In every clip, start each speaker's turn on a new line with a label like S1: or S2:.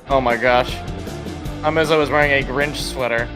S1: Oh my gosh. Amizzo was wearing a Grinch sweater.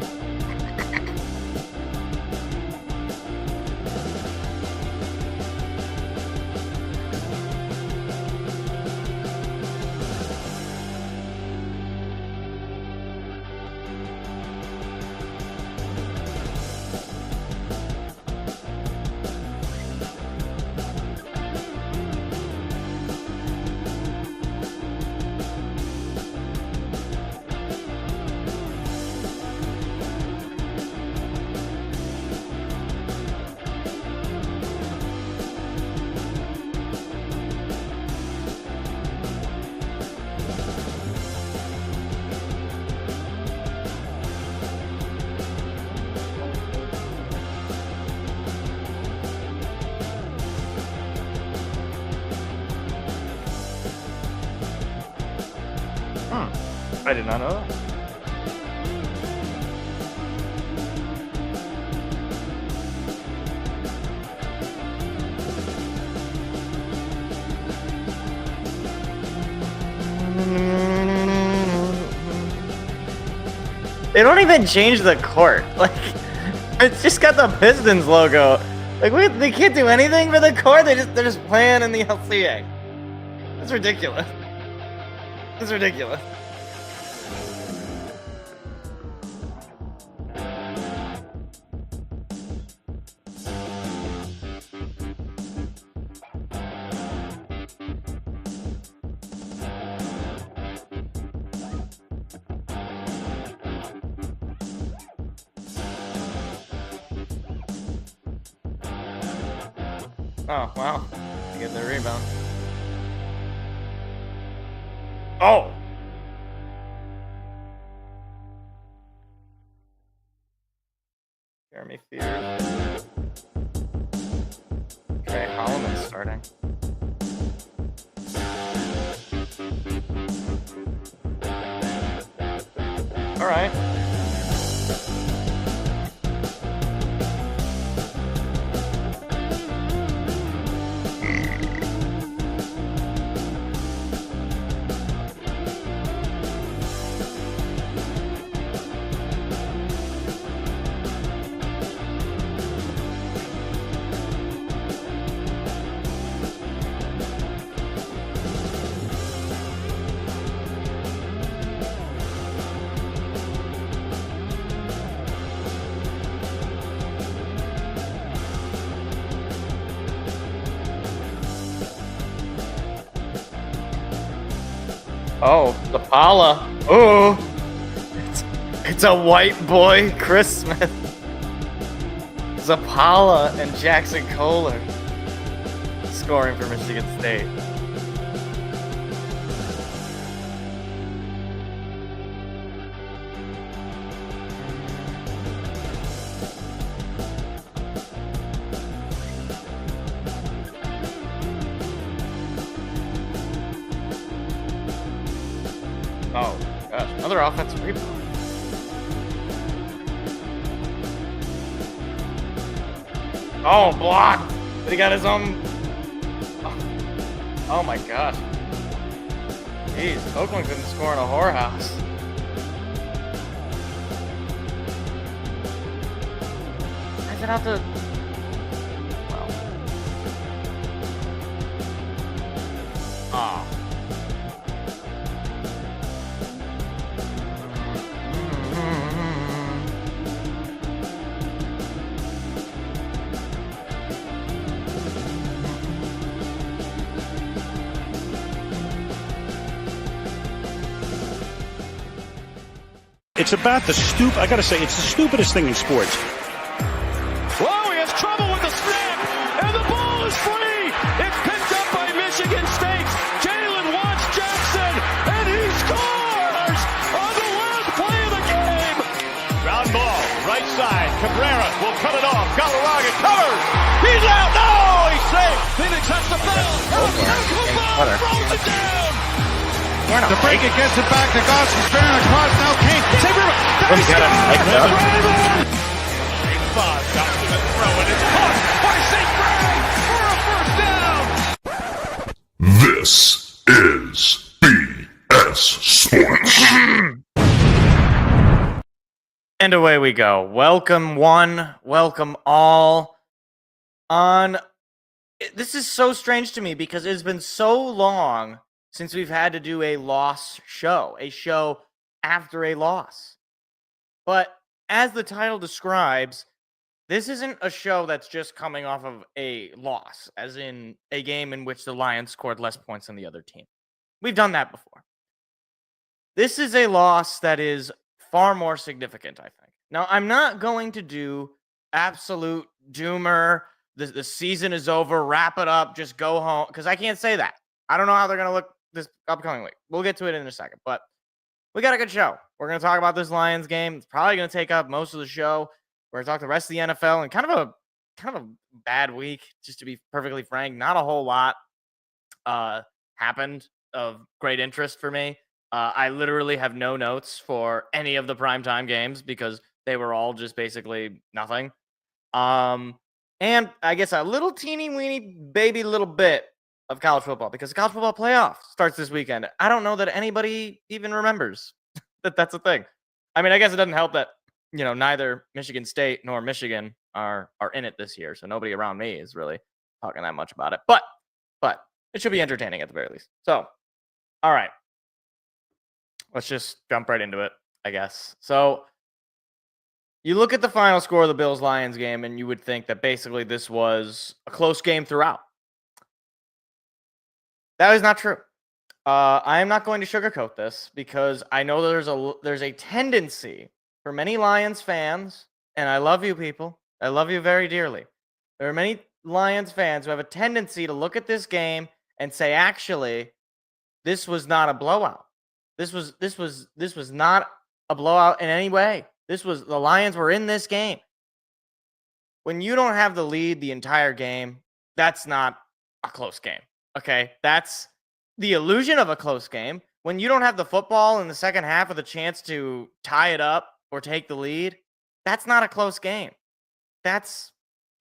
S1: I did not know that. They don't even change the court. Like, it's just got the Pistons logo. Like, wait, they can't do anything for the court. They're just playing in the LCA. That's ridiculous. That's ridiculous. Oh, wow. You get the rebound. Oh! Jeremy Fears. Trey Holloman starting. Alright. Oh, the Pala. Oh, it's a white boy Christmas. Zapala and Jackson Kohler scoring for Michigan State. Oh, gosh. Another offensive rebound. Oh, blocked! But he got his own... Oh my gosh. Jeez, Oakland couldn't score in a whorehouse. How's it out to... Well... Oh.
S2: It's about I gotta say, it's the stupidest thing in sports.
S3: Whoa, he has trouble with the snap, and the ball is free. It's picked up by Michigan State. Jalen Watts Jackson, and he scores on the last play of the game.
S4: Ground ball, right side. Cabrera will cut it off. Galarraga covers. He's out. No, he's safe.
S3: Phoenix has the foul. Kumar throws it down.
S4: The break it gets it back to Goss. He's across now. Kane. Save
S3: He got him hyped up.
S4: Bob got to the throw, and it's caught by St. Greg for a first down.
S5: This is BS Sports.
S1: And away we go. Welcome one, welcome all. This is so strange to me because it's been so long since we've had to do a loss show, a show after a loss. But as the title describes, this isn't a show that's just coming off of a loss, as in a game in which the Lions scored less points than the other team. We've done that before. This is a loss that is far more significant, I think. Now, I'm not going to do absolute doomer, the season is over, wrap it up, just go home, because I can't say that. I don't know how they're going to look this upcoming week. We'll get to it in a second, but we got a good show. We're going to talk about this Lions game. It's probably going to take up most of the show. We're going to talk the rest of the NFL and kind of a bad week, just to be perfectly frank. Not a whole lot happened of great interest for me. I literally have no notes for any of the primetime games because they were all just basically nothing. And I guess a little teeny weeny baby little bit of college football because the college football playoff starts this weekend. I don't know that anybody even remembers that that's a thing. I mean, I guess it doesn't help that, neither Michigan State nor Michigan are in it this year. So nobody around me is really talking that much about it. But it should be entertaining at the very least. So, all right. Let's just jump right into it, I guess. So, you look at the final score of the Bills-Lions game, and you would think that basically this was a close game throughout. That is not true. I am not going to sugarcoat this because I know there's a tendency for many Lions fans, and I love you people. I love you very dearly. There are many Lions fans who have a tendency to look at this game and say, actually, this was not a blowout. This was not a blowout in any way. The Lions were in this game. When you don't have the lead the entire game, that's not a close game. Okay? That's the illusion of a close game. When you don't have the football in the second half with a chance to tie it up or take the lead, that's not a close game. That's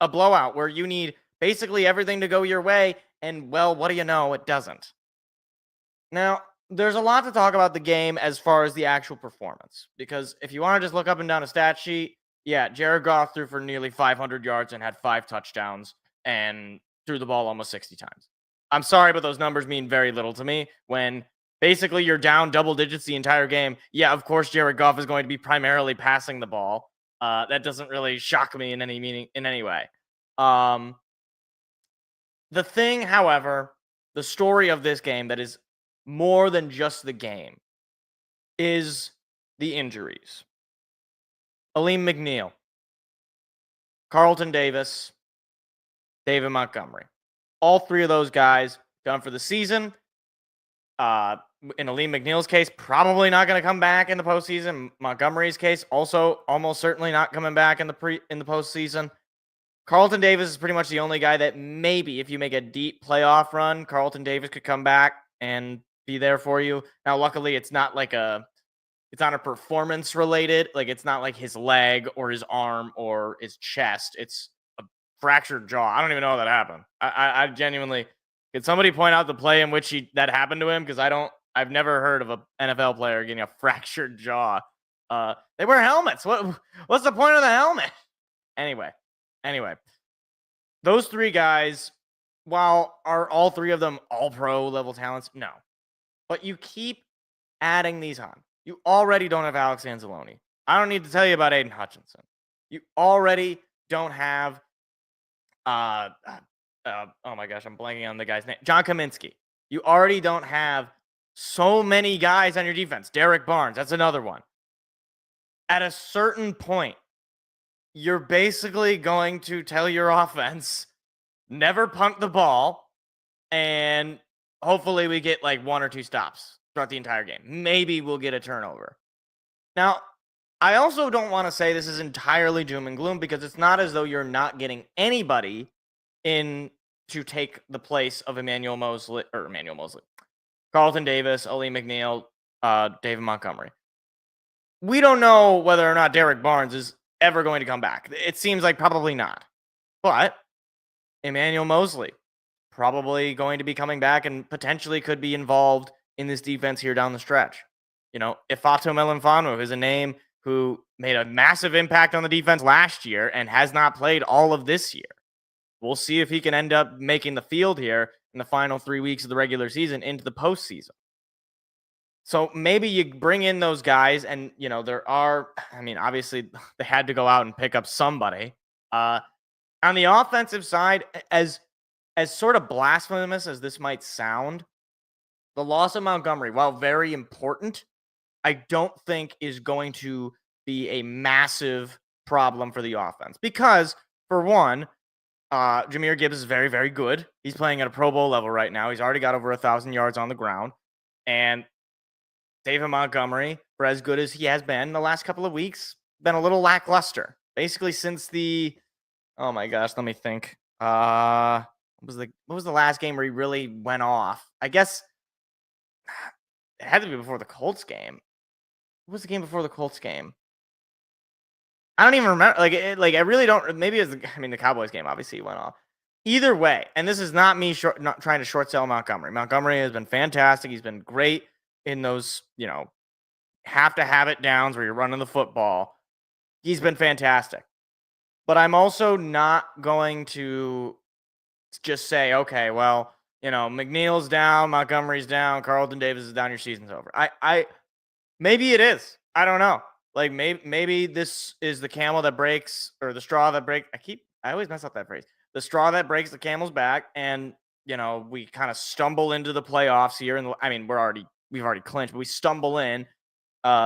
S1: a blowout where you need basically everything to go your way, and, well, what do you know? It doesn't. Now, there's a lot to talk about the game as far as the actual performance. Because if you want to just look up and down a stat sheet, yeah, Jared Goff threw for nearly 500 yards and had 5 touchdowns and threw the ball almost 60 times. I'm sorry, but those numbers mean very little to me. When basically you're down double digits the entire game, yeah, of course Jared Goff is going to be primarily passing the ball. That doesn't really shock me in any way. The thing, however, the story of this game that is more than just the game is the injuries. Aleem McNeil, Carlton Davis, David Montgomery. All three of those guys done for the season. In Aleem McNeil's case, probably not going to come back in the postseason. Montgomery's case, also almost certainly not coming back in the postseason. Carlton Davis is pretty much the only guy that maybe, if you make a deep playoff run, Carlton Davis could come back and be there for you. Now, luckily, it's not a performance related. Like, it's not like his leg or his arm or his chest. It's a fractured jaw. I don't even know how that happened. I genuinely, could somebody point out the play in which that happened to him? Because I've never heard of an NFL player getting a fractured jaw. They wear helmets. What's the point of the helmet? Anyway, those three guys, while are all three of them all-pro level talents? No. But you keep adding these on. You already don't have Alex Anzalone. I don't need to tell you about Aiden Hutchinson. You already don't have, oh my gosh, I'm blanking on the guy's name. John Kaminsky. You already don't have so many guys on your defense. Derek Barnes, that's another one. At a certain point, you're basically going to tell your offense, never punt the ball, and hopefully we get like 1 or 2 stops throughout the entire game. Maybe we'll get a turnover. Now, I also don't want to say this is entirely doom and gloom because it's not as though you're not getting anybody in to take the place of Emmanuel Mosley, Carlton Davis, Aleem McNeil, David Montgomery. we don't know whether or not Derek Barnes is ever going to come back. It seems like probably not. But Emmanuel Mosley probably going to be coming back and potentially could be involved in this defense here down the stretch. Ifato Melanfanu is a name who made a massive impact on the defense last year and has not played all of this year. We'll see if he can end up making the field here in the final 3 weeks of the regular season into the postseason. So maybe you bring in those guys, and obviously they had to go out and pick up somebody. On the offensive side, as sort of blasphemous as this might sound, the loss of Montgomery, while very important, I don't think is going to be a massive problem for the offense. Because, for one, Jahmyr Gibbs is very, very good. He's playing at a Pro Bowl level right now. He's already got over 1,000 yards on the ground. And David Montgomery, for as good as he has been the last couple of weeks, been a little lackluster. Basically since oh my gosh, let me think. What was the last game where he really went off? I guess it had to be before the Colts game. What was the game before the Colts game? I don't even remember. I really don't. Maybe it was the Cowboys game. Obviously, he went off. Either way, and this is not me not trying to short sell Montgomery. Montgomery has been fantastic. He's been great in those, have to have it downs where you're running the football. He's been fantastic. But I'm also not going to just say, okay, well, McNeil's down, Montgomery's down, Carlton Davis is down, your season's over. Maybe it is. I don't know. Like maybe this is the camel that breaks, or the straw that breaks. I always mess up that phrase. The straw that breaks the camel's back, and we kind of stumble into the playoffs here. And we've already clinched, but we stumble in,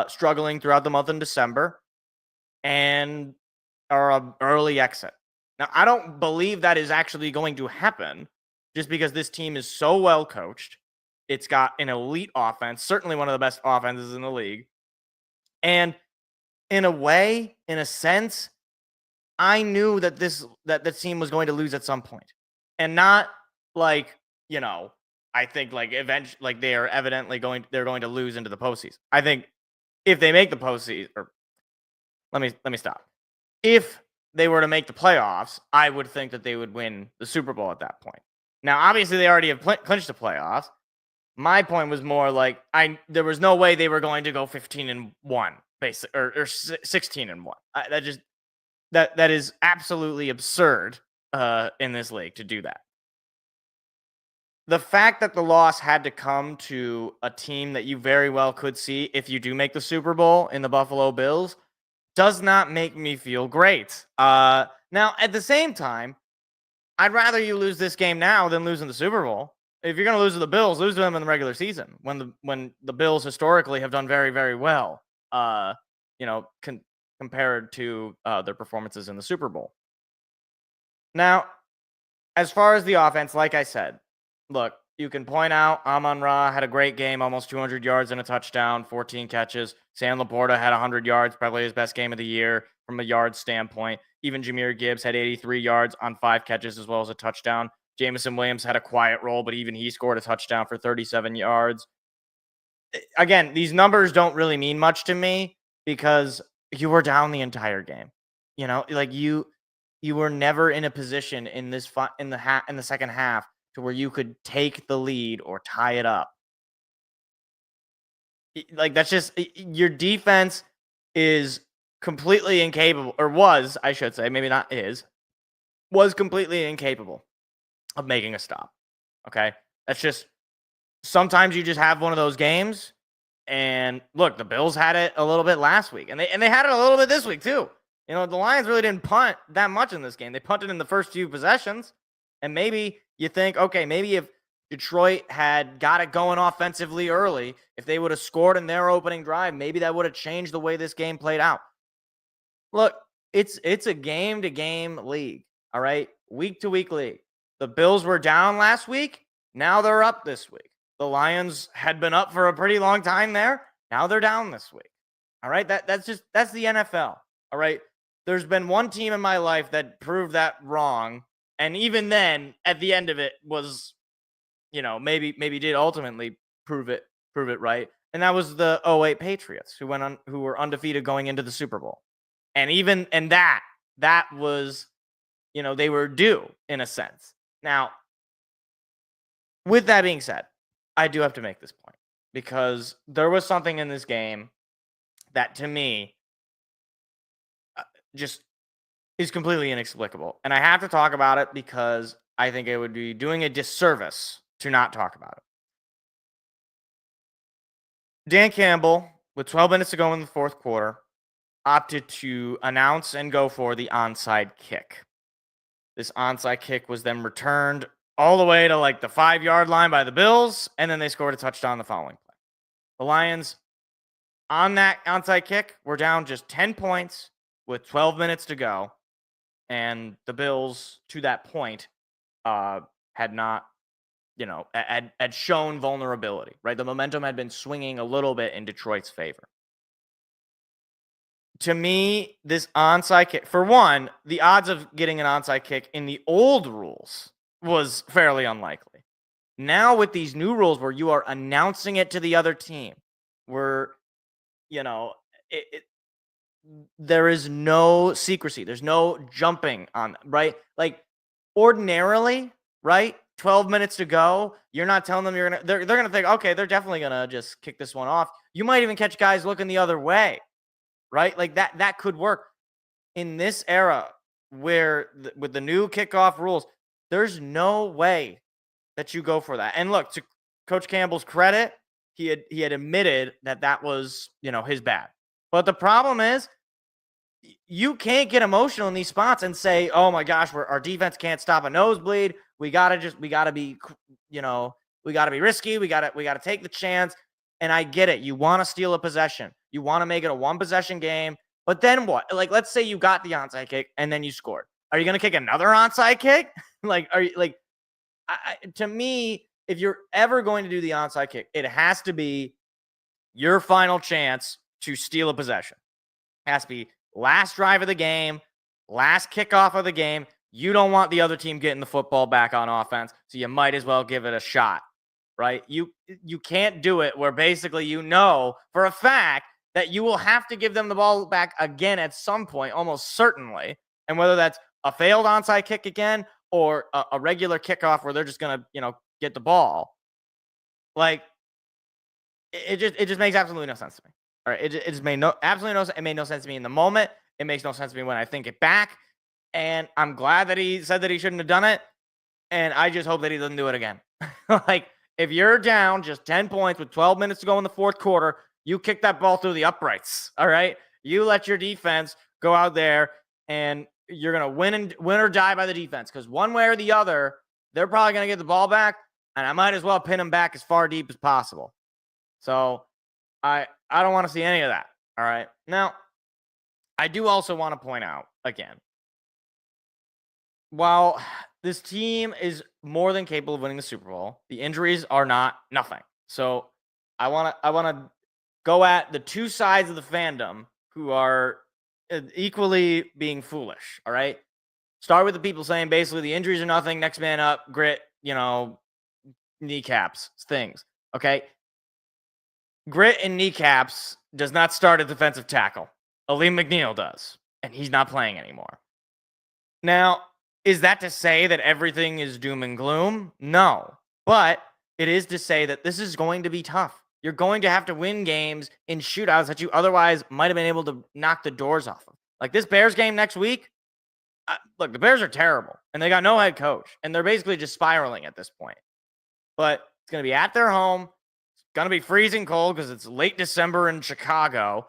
S1: struggling throughout the month in December, and are an early exit. Now, I don't believe that is actually going to happen, just because this team is so well coached. It's got an elite offense, certainly one of the best offenses in the league. And in a way, in a sense, I knew that that team was going to lose at some point. And not I think eventually they're going to lose into the postseason. I think if they make the postseason, or let me stop. If they were to make the playoffs, I would think that they would win the Super Bowl at that point. Now, obviously, they already have clinched the playoffs. My point was more there was no way they were going to go 15-1, basically, or 16-1. That is absolutely absurd in this league to do that. The fact that the loss had to come to a team that you very well could see if you do make the Super Bowl in the Buffalo Bills does not make me feel great. Now, at the same time, I'd rather you lose this game now than lose in the Super Bowl. If you're going to lose to the Bills, lose to them in the regular season when the Bills historically have done very, very well, compared to their performances in the Super Bowl. Now, as far as the offense, like I said, look, you can point out Amon-Ra had a great game, almost 200 yards and a touchdown, 14 catches. Sam Laporta had 100 yards, probably his best game of the year from a yard standpoint. Even Jahmyr Gibbs had 83 yards on 5 catches as well as a touchdown. Jamison Williams had a quiet role, but even he scored a touchdown for 37 yards. Again, these numbers don't really mean much to me because you were down the entire game. You were never in a position in this in the second half to where you could take the lead or tie it up. That's just, your defense is completely incapable, or was, I should say, maybe not is, was completely incapable of making a stop. Okay? That's just, sometimes you just have one of those games, and look, the Bills had it a little bit last week, and they had it a little bit this week too. The Lions really didn't punt that much in this game. They punted in the first few possessions, and maybe you think, okay, maybe if Detroit had got it going offensively early, if they would have scored in their opening drive, maybe that would have changed the way this game played out. Look, it's a game-to-game league, all right? Week-to-week league. The Bills were down last week. Now they're up this week. The Lions had been up for a pretty long time there. Now they're down this week. All right? That's the NFL. All right? There's been one team in my life that proved that wrong. And even then, at the end of it was, maybe did ultimately prove it right. And that was the 08 Patriots who were undefeated going into the Super Bowl. And that was, they were due in a sense. Now, with that being said, I do have to make this point because there was something in this game that to me just is completely inexplicable. And I have to talk about it because I think it would be doing a disservice to not talk about it. Dan Campbell, with 12 minutes to go in the fourth quarter, opted to announce and go for the onside kick. This onside kick was then returned all the way to like the 5-yard line by the Bills, and then they scored a touchdown the following play. The Lions, on that onside kick, were down just 10 points with 12 minutes to go, and the Bills, to that point, had not, had shown vulnerability, right? The momentum had been swinging a little bit in Detroit's favor. To me, this onside kick, for one, the odds of getting an onside kick in the old rules was fairly unlikely. Now with these new rules where you are announcing it to the other team, where, there is no secrecy. There's no jumping on, right? Like ordinarily, right? 12 minutes to go. You're not telling them they're going to think, okay, they're definitely going to just kick this one off. You might even catch guys looking the other way. Right? Like that could work in this era where with the new kickoff rules, there's no way that you go for that. And look, to Coach Campbell's credit, he had admitted that was, his bad. But the problem is you can't get emotional in these spots and say, "Oh my gosh, our defense can't stop a nosebleed. We got to be, we got to be risky. We got to take the chance." And I get it. You want to steal a possession. You want to make it a one-possession game. But then what? Like, let's say you got the onside kick and then you scored. Are you going to kick another onside kick? To me, if you're ever going to do the onside kick, it has to be your final chance to steal a possession. It has to be last drive of the game, last kickoff of the game. You don't want the other team getting the football back on offense, so you might as well give it a shot. Right? You can't do it where basically for a fact that you will have to give them the ball back again at some point, almost certainly. And whether that's a failed onside kick again or a regular kickoff where they're just going to, get the ball. Like, it just makes absolutely no sense to me. All right? It just made absolutely no sense. It made no sense to me in the moment. It makes no sense to me when I think it back. And I'm glad that he said that he shouldn't have done it. And I just hope that he doesn't do it again. Like, if you're down just 10 points with 12 minutes to go in the fourth quarter, you kick that ball through the uprights, all right? You let your defense go out there, and you're going to win or die by the defense because one way or the other, they're probably going to get the ball back, and I might as well pin them back as far deep as possible. So I don't want to see any of that, all right? Now, I do also want to point out, again, while this team is more than capable of winning the Super Bowl, the injuries are not nothing. So I want to go at the two sides of the fandom who are equally being foolish, all right? Start with the people saying basically the injuries are nothing, next man up, grit, kneecaps, things, okay? Grit and kneecaps does not start at defensive tackle. Aleem McNeil does, and he's not playing anymore. Now, is that to say that everything is doom and gloom? No. But it is to say that this is going to be tough. You're going to have to win games in shootouts that you otherwise might have been able to knock the doors off of. Like this Bears game next week. Look, the Bears are terrible, and they got no head coach, and they're basically just spiraling at this point. But it's going to be at their home. It's going to be freezing cold because it's late December in Chicago.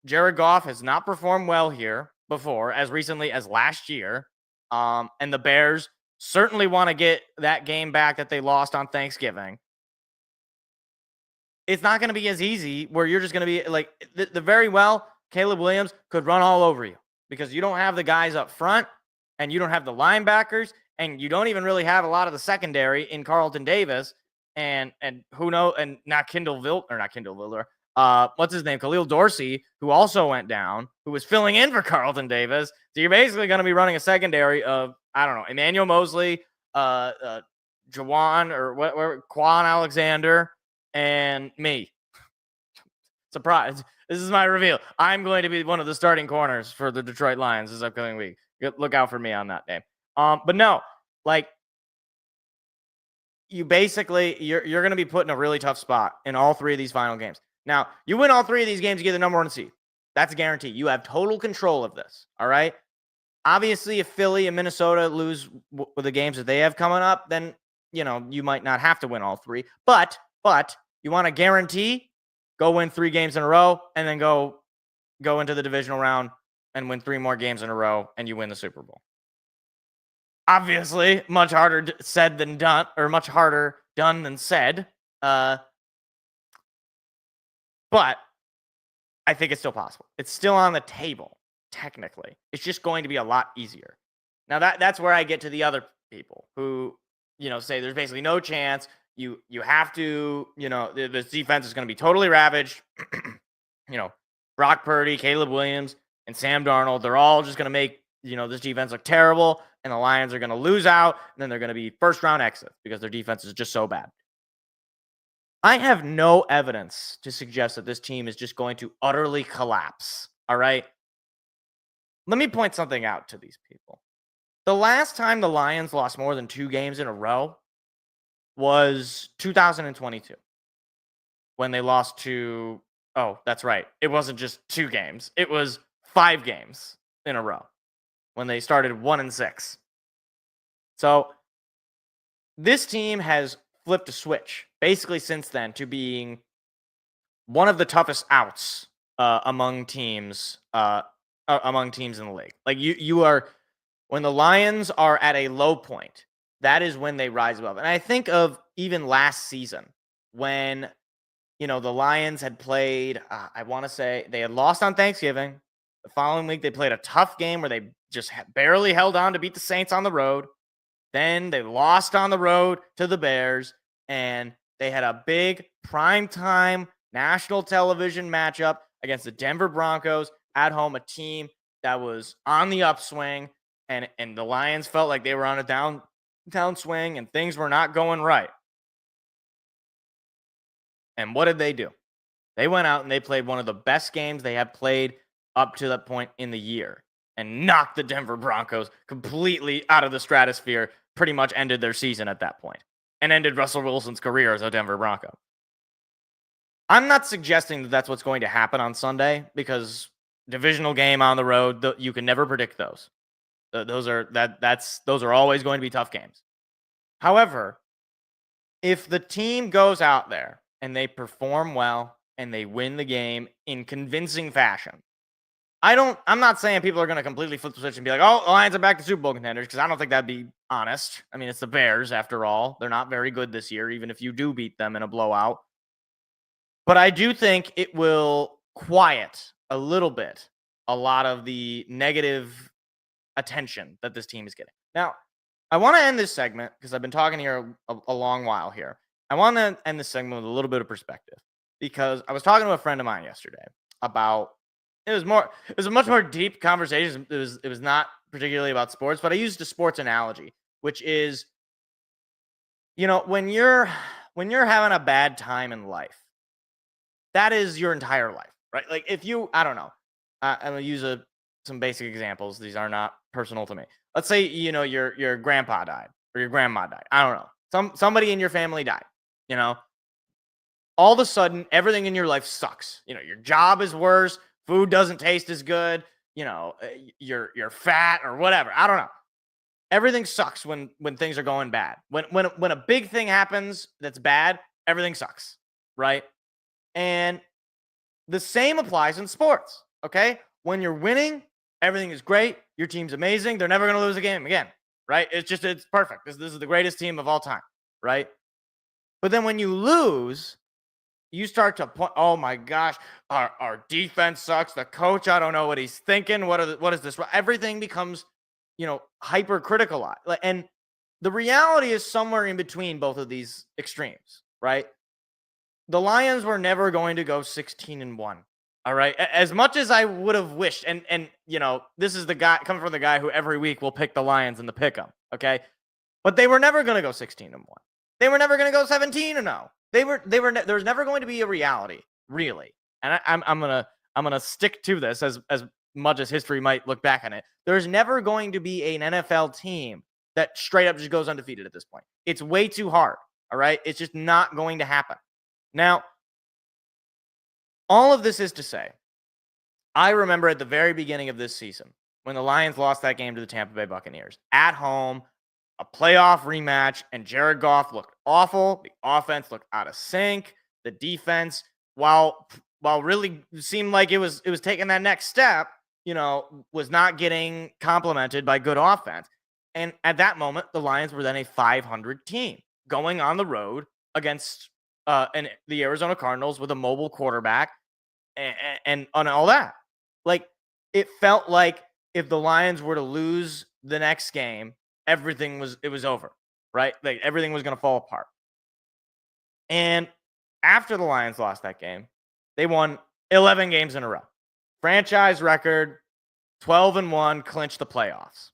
S1: Jared Goff has not performed well here before, as recently as last year. And the Bears certainly want to get that game back that they lost on Thanksgiving. It's not going to be as easy where you're just going to be like the very well, Caleb Williams could run all over you because you don't have the guys up front and you don't have the linebackers and you don't even really have a lot of the secondary in Carlton Davis and who knows, and not Kendall Vildor. What's his name? Khalil Dorsey, who also went down, who was filling in for Carlton Davis. So you're basically going to be running a secondary of, I don't know, Emmanuel Mosley, Quan Alexander, and me. Surprise. This is my reveal. I'm going to be one of the starting corners for the Detroit Lions this upcoming week. Look out for me on that day. But no, like, you basically, you're going to be put in a really tough spot in all three of these final games. Now, you win all three of these games, you get the number one seed. That's a guarantee. You have total control of this, all right? Obviously, if Philly and Minnesota lose with the games that they have coming up, then, you might not have to win all three. But you want to guarantee, go win 3 games in a row, and then go into the divisional round and win 3 more games in a row, and you win the Super Bowl. Obviously, much harder said than done, or much harder done than said. But I think it's still possible. It's still on the table, technically. It's just going to be a lot easier. Now, that's where I get to the other people who, say there's basically no chance. You have to, this defense is going to be totally ravaged. Brock Purdy, Caleb Williams, and Sam Darnold, they're all just going to make, this defense look terrible, and the Lions are going to lose out, and then they're going to be first-round exits because their defense is just so bad. I have no evidence to suggest that this team is just going to utterly collapse, all right? Let me point something out to these people. The last time the Lions lost more than 2 games in a row was 2022 when they lost to, that's right. It wasn't just 2 games. It was 5 games in a row when they started 1-6. So this team has flipped a switch basically since then to being one of the toughest outs among teams in the league. Like you are, when the Lions are at a low point, that is when they rise above. And I think of even last season when, the Lions had played, I want to say they had lost on Thanksgiving. The following week, they played a tough game where they just barely held on to beat the Saints on the road. Then they lost on the road to the Bears, and they had a big primetime national television matchup against the Denver Broncos at home, a team that was on the upswing, and the Lions felt like they were on a downswing, and things were not going right. And what did they do? They went out and they played one of the best games they have played up to that point in the year and knocked the Denver Broncos completely out of the stratosphere, pretty much ended their season at that point, and ended Russell Wilson's career as a Denver Bronco. I'm not suggesting that that's what's going to happen on Sunday, because divisional game on the road, you can never predict those. Those are always going to be tough games. However, if the team goes out there and they perform well and they win the game in convincing fashion, I'm not saying people are going to completely flip the switch and be like, oh, the Lions are back to Super Bowl contenders, because I don't think that'd be honest. I mean, it's the Bears, after all. They're not very good this year, even if you do beat them in a blowout. But I do think it will quiet a little bit a lot of the negative attention that this team is getting. Now, I want to end this segment, because I've been talking here a long while here. I want to end this segment with a little bit of perspective, because I was talking to a friend of mine yesterday about, it was a much more deep conversation. It was not particularly about sports, but I used a sports analogy, which is, when you're having a bad time in life, that is your entire life, right? Like if you, I don't know, I'm gonna use some basic examples. These are not personal to me. Let's say, your grandpa died or your grandma died. I don't know. Somebody in your family died, all of a sudden everything in your life sucks. Your job is worse. Food doesn't taste as good. You're fat or whatever. I don't know. Everything sucks when things are going bad. When a big thing happens that's bad, everything sucks, right? And the same applies in sports, okay? When you're winning, everything is great. Your team's amazing. They're never going to lose a game again, right? It's perfect. This is the greatest team of all time, right? But then when you lose, you start to point, oh my gosh, our defense sucks. The coach, I don't know what he's thinking. What is this? Everything becomes, hypercritical. And the reality is somewhere in between both of these extremes, right? The Lions were never going to go 16-1. All right. As much as I would have wished, and this is the guy coming from the guy who every week will pick the Lions in the pick'em. Okay. But they were never going to go 16-1. They were never going to go 17-0. There was never going to be a reality, really, and I'm gonna stick to this as much as history might look back on it. There's never going to be an NFL team that straight up just goes undefeated at this point. It's way too hard. All right, it's just not going to happen. Now, all of this is to say, I remember at the very beginning of this season when the Lions lost that game to the Tampa Bay Buccaneers at home, a playoff rematch, and Jared Goff looked awful. The offense looked out of sync. The defense, while really seemed like it was taking that next step, was not getting complemented by good offense. And at that moment, the Lions were then a 500 team going on the road against the Arizona Cardinals with a mobile quarterback and all that. Like, it felt like if the Lions were to lose the next game, everything was over, right? Like, everything was going to fall apart. And after the Lions lost that game, they won 11 games in a row. Franchise record, 12-1, clinched the playoffs.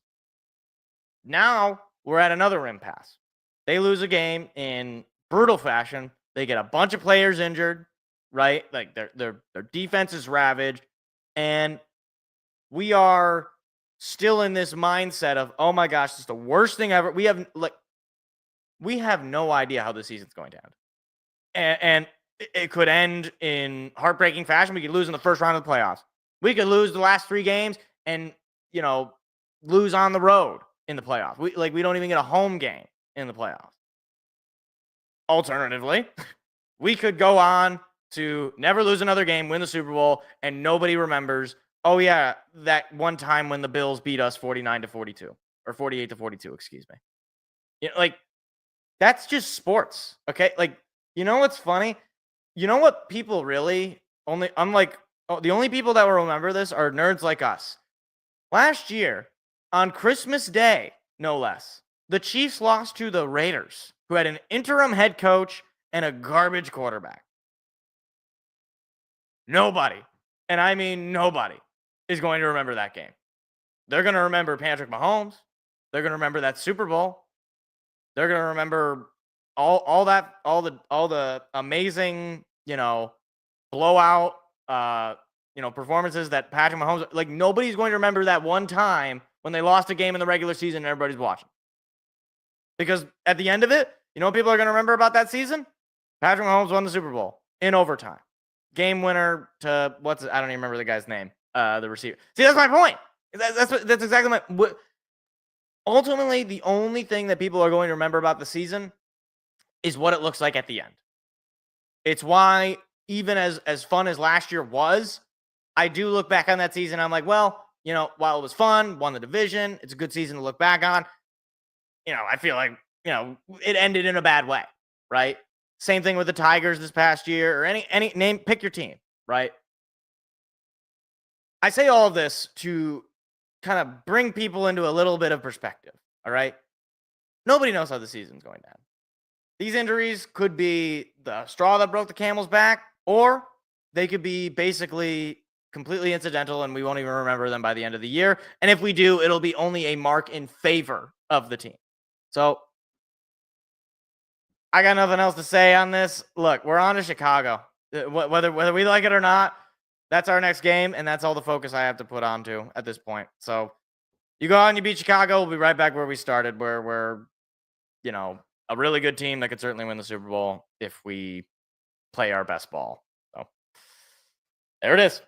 S1: Now we're at another impasse. They lose a game in brutal fashion. They get a bunch of players injured, right? Like their defense is ravaged, and we are still in this mindset of, oh my gosh, this is the worst thing ever. We have no idea how the season's going to end, and it could end in heartbreaking fashion. We could lose in the first round of the playoffs. We could lose the last 3 games and lose on the road in the playoffs. We don't even get a home game in the playoffs. Alternatively, we could go on to never lose another game, win the Super Bowl, and nobody remembers, oh yeah, that one time when the Bills beat us 49-42 or 48-42, excuse me. That's just sports, okay? Like, you know what's funny? You know what people really the only people that will remember this are nerds like us. Last year, on Christmas Day, no less, the Chiefs lost to the Raiders, who had an interim head coach and a garbage quarterback. Nobody, and I mean nobody, is going to remember that game. They're going to remember Patrick Mahomes. They're going to remember that Super Bowl. They're going to remember all the amazing, blowout, performances that Patrick Mahomes. Like, nobody's going to remember that one time when they lost a game in the regular season and everybody's watching. Because at the end of it, you know what people are going to remember about that season? Patrick Mahomes won the Super Bowl in overtime. Game winner to I don't even remember the guy's name. The receiver. See, that's my point. That's exactly my. Ultimately, the only thing that people are going to remember about the season is what it looks like at the end. It's why, even as fun as last year was, I do look back on that season. I'm like, well, while it was fun, won the division, it's a good season to look back on. I feel like, it ended in a bad way, right? Same thing with the Tigers this past year, or any name, pick your team, right? I say all of this to kind of bring people into a little bit of perspective, all right? Nobody knows how the season's going to end. These injuries could be the straw that broke the camel's back, or they could be basically completely incidental and we won't even remember them by the end of the year. And if we do, it'll be only a mark in favor of the team. So I got nothing else to say on this. Look, we're on to Chicago. Whether we like it or not, that's our next game, and that's all the focus I have to put onto at this point. So you go out and you beat Chicago, we'll be right back where we started, where we're, a really good team that could certainly win the Super Bowl if we play our best ball. So there it is.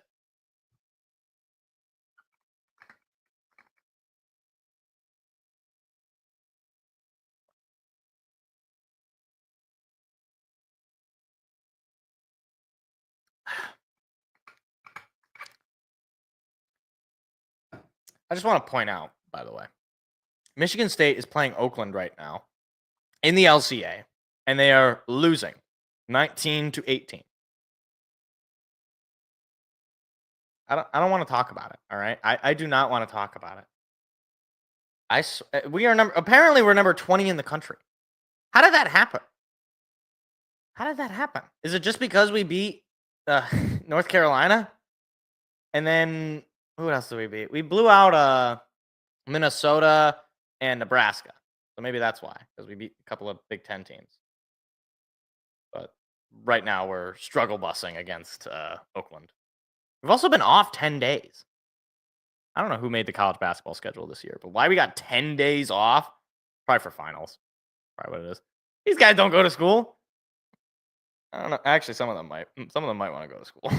S1: I just want to point out, by the way, Michigan State is playing Oakland right now in the LCA, and they are losing 19-18. I don't want to talk about it. All right, I do not want to talk about it. Apparently we're number 20 in the country. How did that happen? Is it just because we beat North Carolina? And then who else did we beat? We blew out Minnesota and Nebraska. So maybe that's why, because we beat a couple of Big Ten teams. But right now we're struggle busing against Oakland. We've also been off 10 days. I don't know who made the college basketball schedule this year, but why we got 10 days off? Probably for finals. Probably what it is. These guys don't go to school. I don't know. Actually, some of them might. Some of them might want to go to school.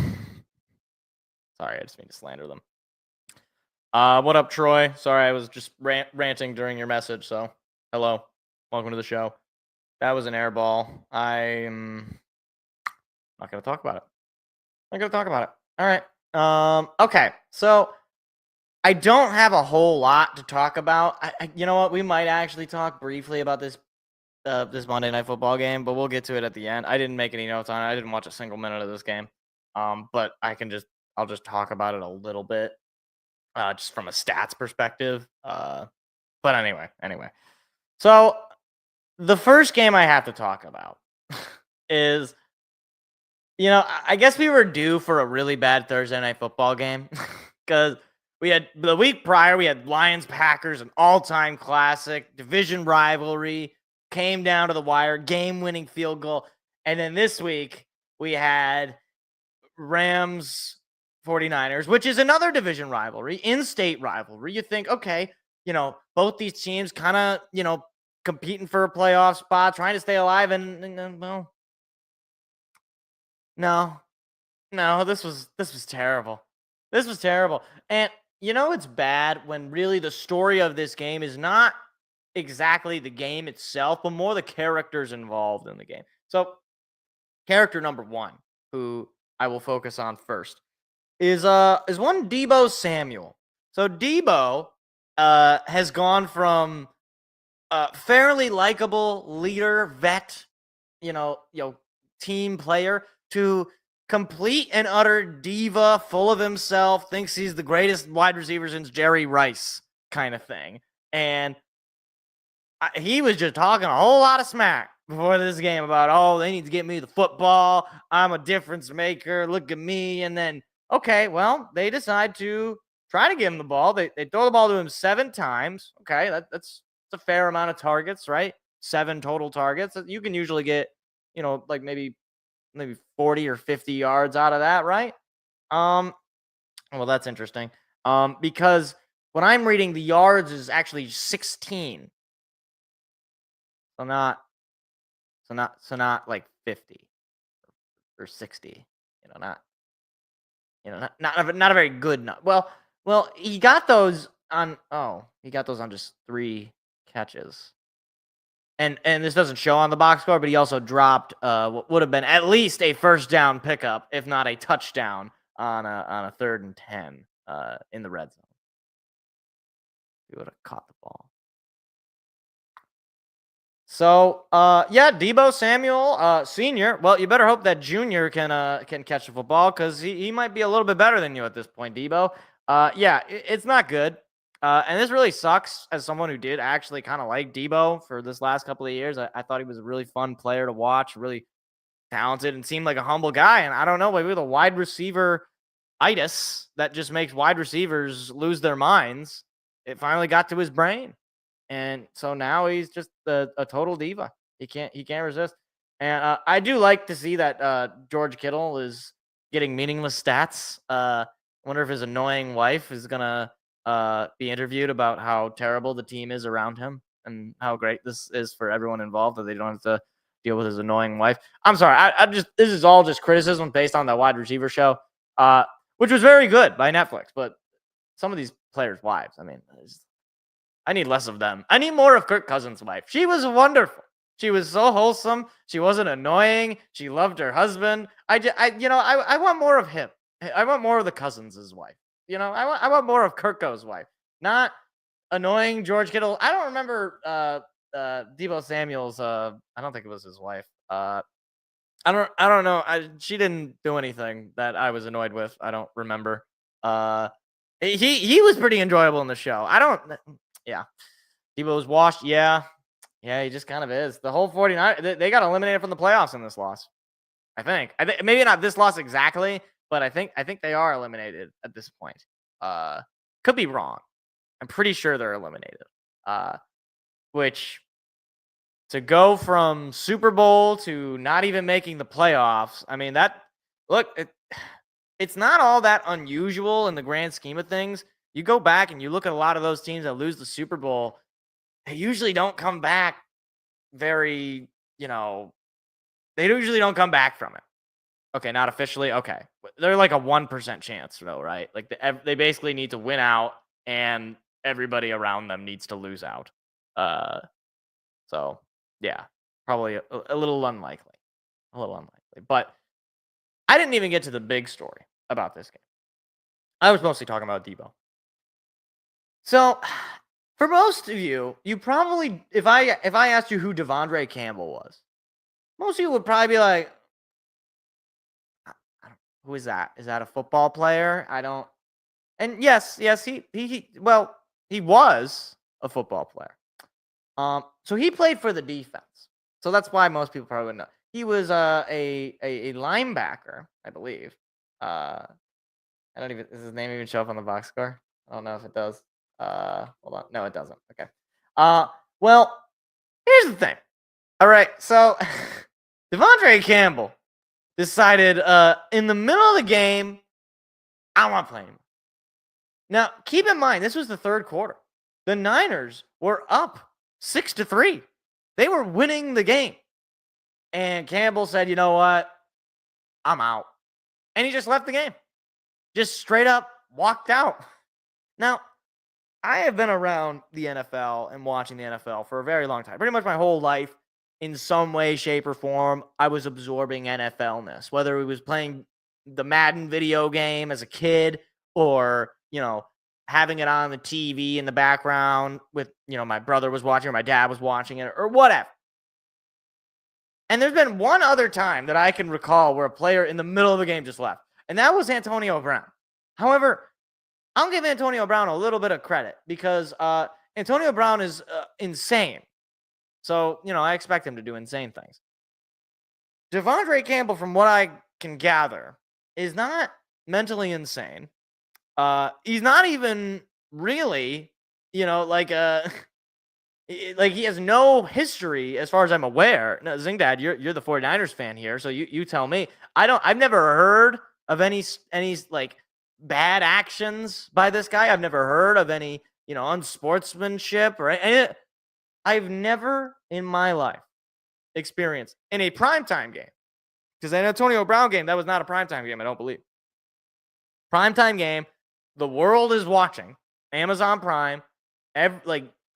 S1: Sorry, I just mean to slander them. What up, Troy? Sorry, I was just ranting during your message. So, hello, welcome to the show. That was an air ball. I'm not gonna talk about it. Not gonna talk about it. All right. Okay. So I don't have a whole lot to talk about. You know what? We might actually talk briefly about this this Monday Night Football game, but we'll get to it at the end. I didn't make any notes on it. I didn't watch a single minute of this game. But I'll just talk about it a little bit, just from a stats perspective. But anyway. So the first game I have to talk about is, I guess we were due for a really bad Thursday Night Football game because we had the week prior, we had Lions Packers, an all-time classic, division rivalry, came down to the wire, game-winning field goal. And then this week, we had Rams 49ers, which is another division rivalry, in-state rivalry. You think, okay, both these teams kind of, competing for a playoff spot, trying to stay alive, and well, no, this was terrible. This was terrible. And it's bad when really the story of this game is not exactly the game itself, but more the characters involved in the game. So, character number one, who I will focus on first, is one Deebo Samuel. So Deebo has gone from fairly likable leader, vet, team player to complete and utter diva, full of himself, thinks he's the greatest wide receiver since Jerry Rice kind of thing. And he was just talking a whole lot of smack before this game about, they need to get me the football. I'm a difference maker. Look at me. And then, okay, well, they decide to try to give him the ball. They throw the ball to him 7 times. Okay, that's a fair amount of targets, right? 7 total targets. You can usually get, like maybe 40 or 50 yards out of that, right? Well, that's interesting. Because when I'm reading, the yards is actually 16. So not like 50 or 60. Not a very good number. Well, he got those on just 3 catches. And this doesn't show on the box score, but he also dropped what would have been at least a first down pickup, if not a touchdown, on a 3rd and 10 in the red zone. He would have caught the ball. So Deebo Samuel, senior. Well, you better hope that junior can catch the football, because he might be a little bit better than you at this point, Deebo. It's not good. And this really sucks as someone who did actually kind of like Deebo for this last couple of years. I thought he was a really fun player to watch, really talented, and seemed like a humble guy. And I don't know, maybe the wide receiver itis that just makes wide receivers lose their minds, it finally got to his brain. And so now he's just a total diva. He can't resist. And I do like to see that George Kittle is getting meaningless stats. Wonder if his annoying wife is gonna be interviewed about how terrible the team is around him and how great this is for everyone involved, that they don't have to deal with his annoying wife. I'm sorry. This is all just criticism based on that wide receiver show, which was very good by Netflix. But some of these players' wives, I need less of them. I need more of Kirk Cousins' wife. She was wonderful. She was so wholesome. She wasn't annoying. She loved her husband. I want more of him. I want more of the Cousins' wife. I want more of Kirko's wife, not annoying George Kittle. I don't remember Deebo Samuel's. I don't think it was his wife. I don't know. She didn't do anything that I was annoyed with. I don't remember. He was pretty enjoyable in the show. Yeah. Deebo was washed. Yeah, he just kind of is. The whole 49, they got eliminated from the playoffs in this loss. I think maybe not this loss exactly, but I think they are eliminated at this point. Could be wrong. I'm pretty sure they're eliminated. Which to go from Super Bowl to not even making the playoffs. I mean, it's not all that unusual in the grand scheme of things. You go back and you look at a lot of those teams that lose the Super Bowl, they usually don't come back they usually don't come back from it. Okay, not officially. Okay. They're like a 1% chance, though, right? Like they basically need to win out and everybody around them needs to lose out. So, yeah, probably a little unlikely. A little unlikely. But I didn't even get to the big story about this game. I was mostly talking about Debo. So, for most of you, you probably, if I asked you who Devondre Campbell was, most of you would probably be like, who is that? Is that a football player? I don't. And yes, he was a football player. So he played for the defense. So that's why most people probably wouldn't know. He was a linebacker, I believe. I don't even. Does his name even show up on the box score? I don't know if it does. Hold on. No, it doesn't. Okay. Well, here's the thing. All right. So Devondre Campbell decided in the middle of the game, I don't want to play anymore. Now, keep in mind, this was the third quarter. The Niners were up 6-3. They were winning the game. And Campbell said, you know what? I'm out. And he just left the game. Just straight up walked out. Now, I have been around the NFL and watching the NFL for a very long time. Pretty much my whole life, in some way, shape, or form, I was absorbing NFL-ness. Whether it was playing the Madden video game as a kid or, having it on the TV in the background with, my brother was watching or my dad was watching it or whatever. And there's been one other time that I can recall where a player in the middle of the game just left. And that was Antonio Brown. However, I'll give Antonio Brown a little bit of credit because Antonio Brown is insane. So, I expect him to do insane things. Devondre Campbell, from what I can gather, is not mentally insane. He's not even really, like he has no history as far as I'm aware. No, Zingdad, you're the 49ers fan here, so you tell me. I've never heard of any like bad actions by this guy. I've never heard of any, unsportsmanship or any. I've never in my life experienced in a primetime game, because an Antonio Brown game, that was not a primetime game, I don't believe. Primetime game, the world is watching, Amazon Prime,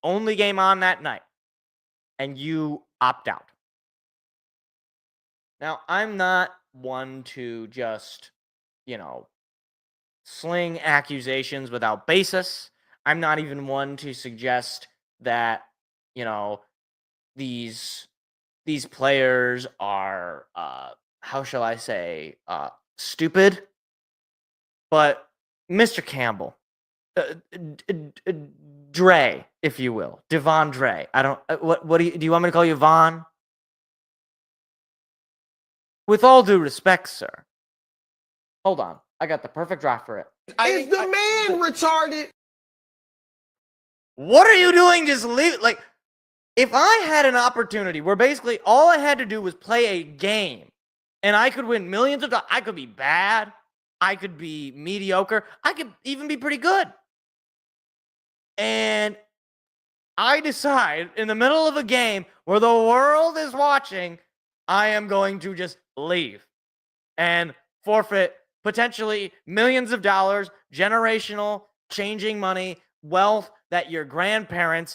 S1: only game on that night, and you opt out. Now, I'm not one to just, sling accusations without basis. I'm not even one to suggest that, these players are, how shall I say, stupid. But Mr. Campbell, Dre, if you will, Devondre. I don't. What do you want me to call you, Vaughn? With all due respect, sir. Hold on, I got the perfect drop for it.
S6: Is the man retarded?
S1: What are you doing? Just leave. Like, if I had an opportunity where basically all I had to do was play a game, and I could win millions of dollars, I could be bad. I could be mediocre. I could even be pretty good. And I decide in the middle of a game where the world is watching, I am going to just leave and forfeit potentially millions of dollars, generational, changing money, wealth that your grandchildren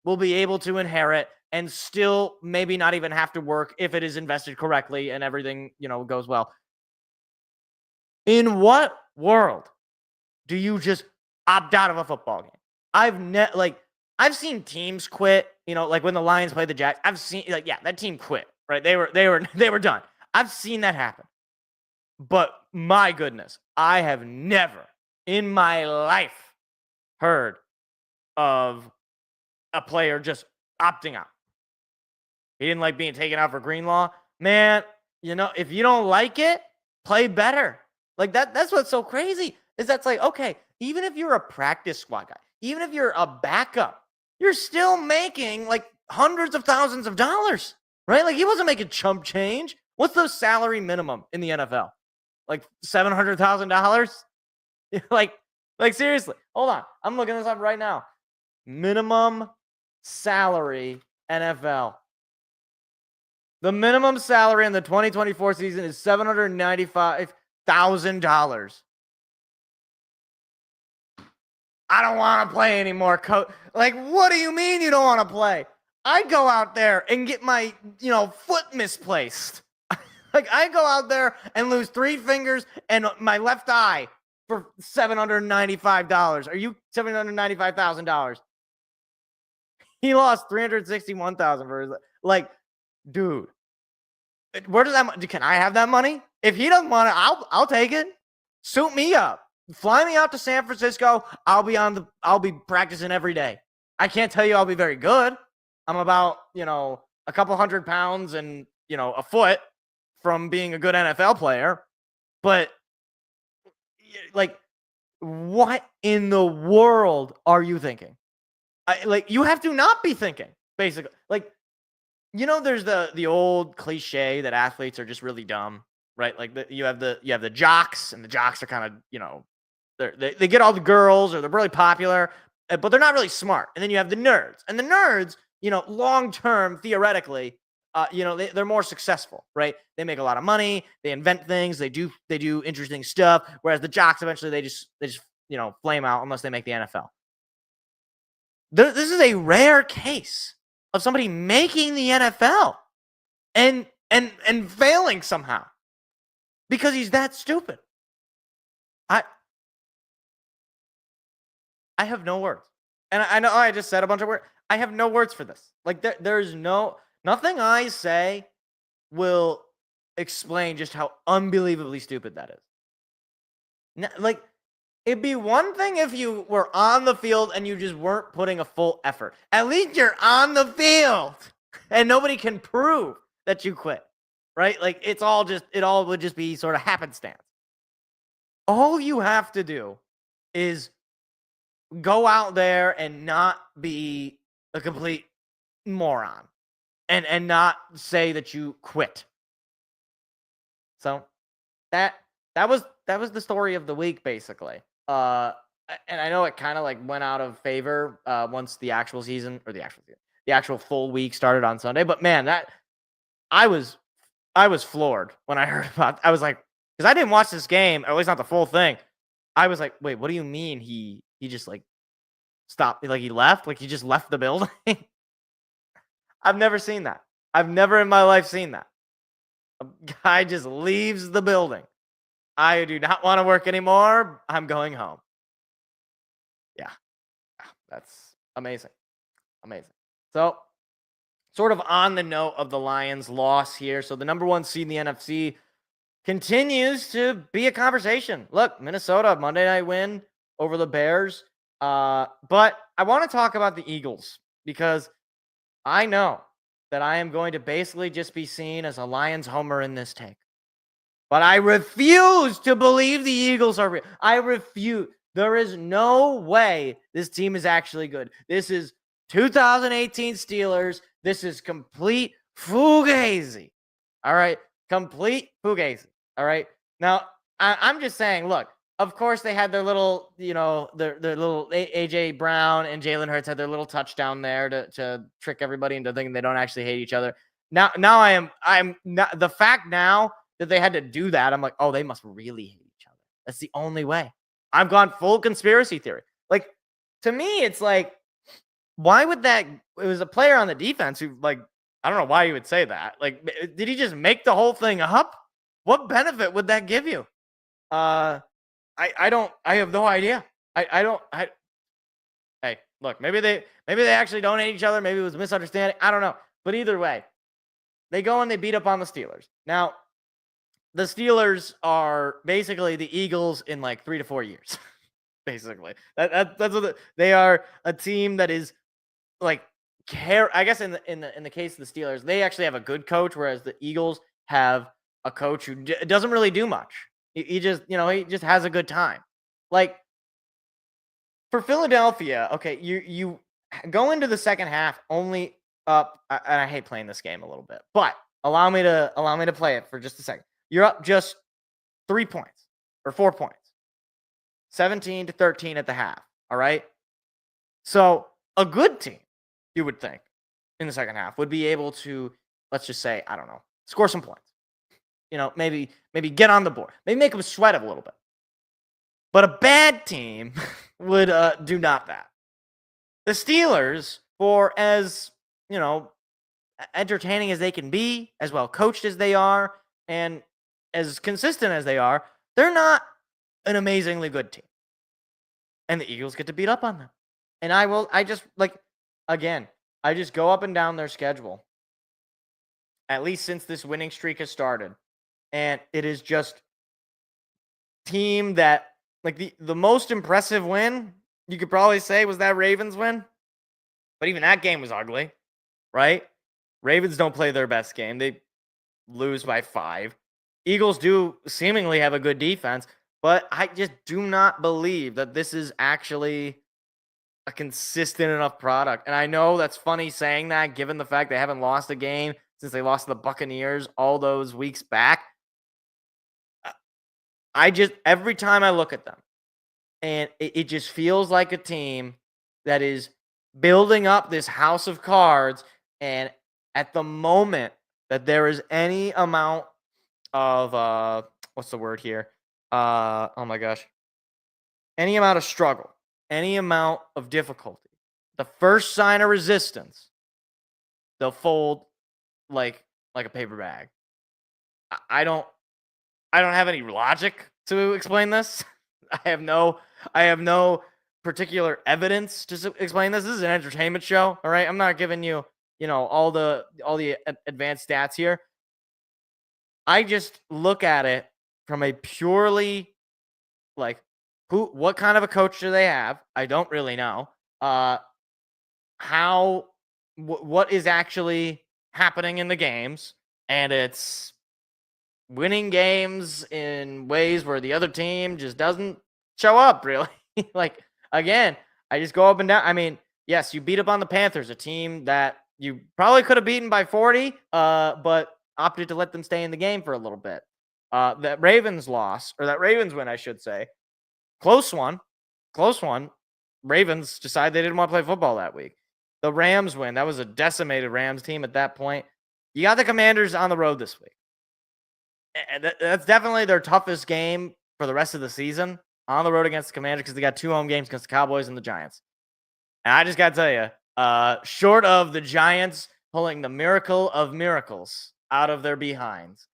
S1: will be able to inherit and still maybe not even have to work if it is invested correctly and everything, goes well. In what world do you just opt out of a football game? I've seen teams quit, like when the Lions played the Jacks. I've seen that team quit, right? They were done. I've seen that happen. But my goodness, I have never in my life heard of a player just opting out. He didn't like being taken out for Greenlaw. Man, if you don't like it, play better. Like that's what's so crazy is that's like, okay, even if you're a practice squad guy, even if you're a backup you're still making like hundreds of thousands of dollars, right? Like he wasn't making chump change. What's the salary minimum in the NFL? Like $700,000? like seriously. Hold on. I'm looking this up right now. Minimum salary NFL. The minimum salary in the 2024 season is $795,000. I don't want to play anymore, coach. Like, what do you mean you don't want to play? I go out there and get my, foot misplaced. Like, I go out there and lose 3 fingers and my left eye for $795. Are you $795,000? He lost $361,000 for his, like, dude. Where does that? Can I have that money? If he doesn't want it, I'll take it. Suit me up. Fly me out to San Francisco. I'll be practicing every day. I can't tell you I'll be very good. I'm about, a couple 100 pounds and, a foot from being a good NFL player. But like, what in the world are you thinking? You have to not be thinking, basically. Like, there's the old cliche that athletes are just really dumb, right? Like you have the jocks, and the jocks are kind of, they get all the girls, or they're really popular, but they're not really smart. And then you have the nerds, and the nerds, long term, theoretically, they're more successful, right? They make a lot of money, they invent things, they do interesting stuff. Whereas the jocks, eventually, they just flame out unless they make the NFL. This is a rare case of somebody making the NFL and failing somehow because he's that stupid. I have no words. And I know I just said a bunch of words. I have no words for this. Like there's nothing I say will explain just how unbelievably stupid that is. Like, it'd be one thing if you were on the field and you just weren't putting a full effort. At least you're on the field and nobody can prove that you quit, right? Like it all would just be sort of happenstance. All you have to do is go out there and not be a complete moron and not say that you quit. So that was the story of the week, basically. And I know it kind of like went out of favor once the actual full week started on Sunday. But man, I was floored when I heard about. I was like, because I didn't watch this game, or at least not the full thing. I was like, wait, what do you mean he just like stopped? Like he left? Like he just left the building? I've never seen that. I've never in my life seen that. A guy just leaves the building. I do not want to work anymore. I'm going home. Yeah. That's amazing. Amazing. So, sort of on the note of the Lions' loss here. So, the number 1 seed in the NFC continues to be a conversation. Look, Minnesota, Monday night win over the Bears. But I want to talk about the Eagles because I know that I am going to basically just be seen as a Lions homer in this take. But I refuse to believe the Eagles are real. I refuse. There is no way this team is actually good. This is 2018 Steelers. This is complete fugazi. All right? Complete fugazi. All right? Now, I'm just saying, look, of course they had their little, their little A.J. Brown and Jalen Hurts had their little touchdown there to trick everybody into thinking they don't actually hate each other. Now I'm not, the fact now that they had to do that, I'm like, oh, they must really hate each other. That's the only way. I've gone full conspiracy theory. Like, to me, it's like, why would that? It was a player on the defense who, like, I don't know why you would say that. Like, did he just make the whole thing up? What benefit would that give you? I have no idea. Hey, look, maybe they actually don't hate each other. Maybe it was a misunderstanding. I don't know. But either way, they go and they beat up on the Steelers. Now, the Steelers are basically the Eagles in like 3 to 4 years. Basically, that's what they are. A team that is like I guess in the case of the Steelers, they actually have a good coach, whereas the Eagles have a coach who doesn't really do much. He just he just has a good time. Like for Philadelphia, okay, you go into the second half only up, and I hate playing this game a little bit, but allow me to play it for just a second. You're up just 3 points or 4 points, 17-13 at the half. All right. So a good team, you would think, in the second half would be able to, let's just say, I don't know, score some points. Maybe get on the board, maybe make them sweat a little bit. But a bad team would do not that. The Steelers, for as, entertaining as they can be, as well coached as they are, and as consistent as they are, they're not an amazingly good team. And the Eagles get to beat up on them. And I just go up and down their schedule, at least since this winning streak has started. And it is just team that, like, the most impressive win, you could probably say, was that Ravens win. But even that game was ugly, right? Ravens don't play their best game. They lose by 5. Eagles do seemingly have a good defense, but I just do not believe that this is actually a consistent enough product. And I know that's funny saying that, given the fact they haven't lost a game since they lost to the Buccaneers all those weeks back. Every time I look at them, and it just feels like a team that is building up this house of cards, and at the moment that there is any amount of what's the word here? Oh my gosh. Any amount of struggle, any amount of difficulty, the first sign of resistance, they'll fold like a paper bag. I don't have any logic to explain this. I have no particular evidence to explain this. This is an entertainment show, all right? I'm not giving you, all the advanced stats here. I just look at it from a purely, like, what kind of a coach do they have? I don't really know. What is actually happening in the games, and it's winning games in ways where the other team just doesn't show up, really. Like, again, I just go up and down. I mean, yes, you beat up on the Panthers, a team that you probably could have beaten by 40, but opted to let them stay in the game for a little bit. That Ravens win, I should say. Close one. Ravens decided they didn't want to play football that week. The Rams win. That was a decimated Rams team at that point. You got the Commanders on the road this week. And that's definitely their toughest game for the rest of the season, on the road against the Commanders, because they got 2 home games against the Cowboys and the Giants. And I just got to tell you, short of the Giants pulling the miracle of miracles out of their behinds,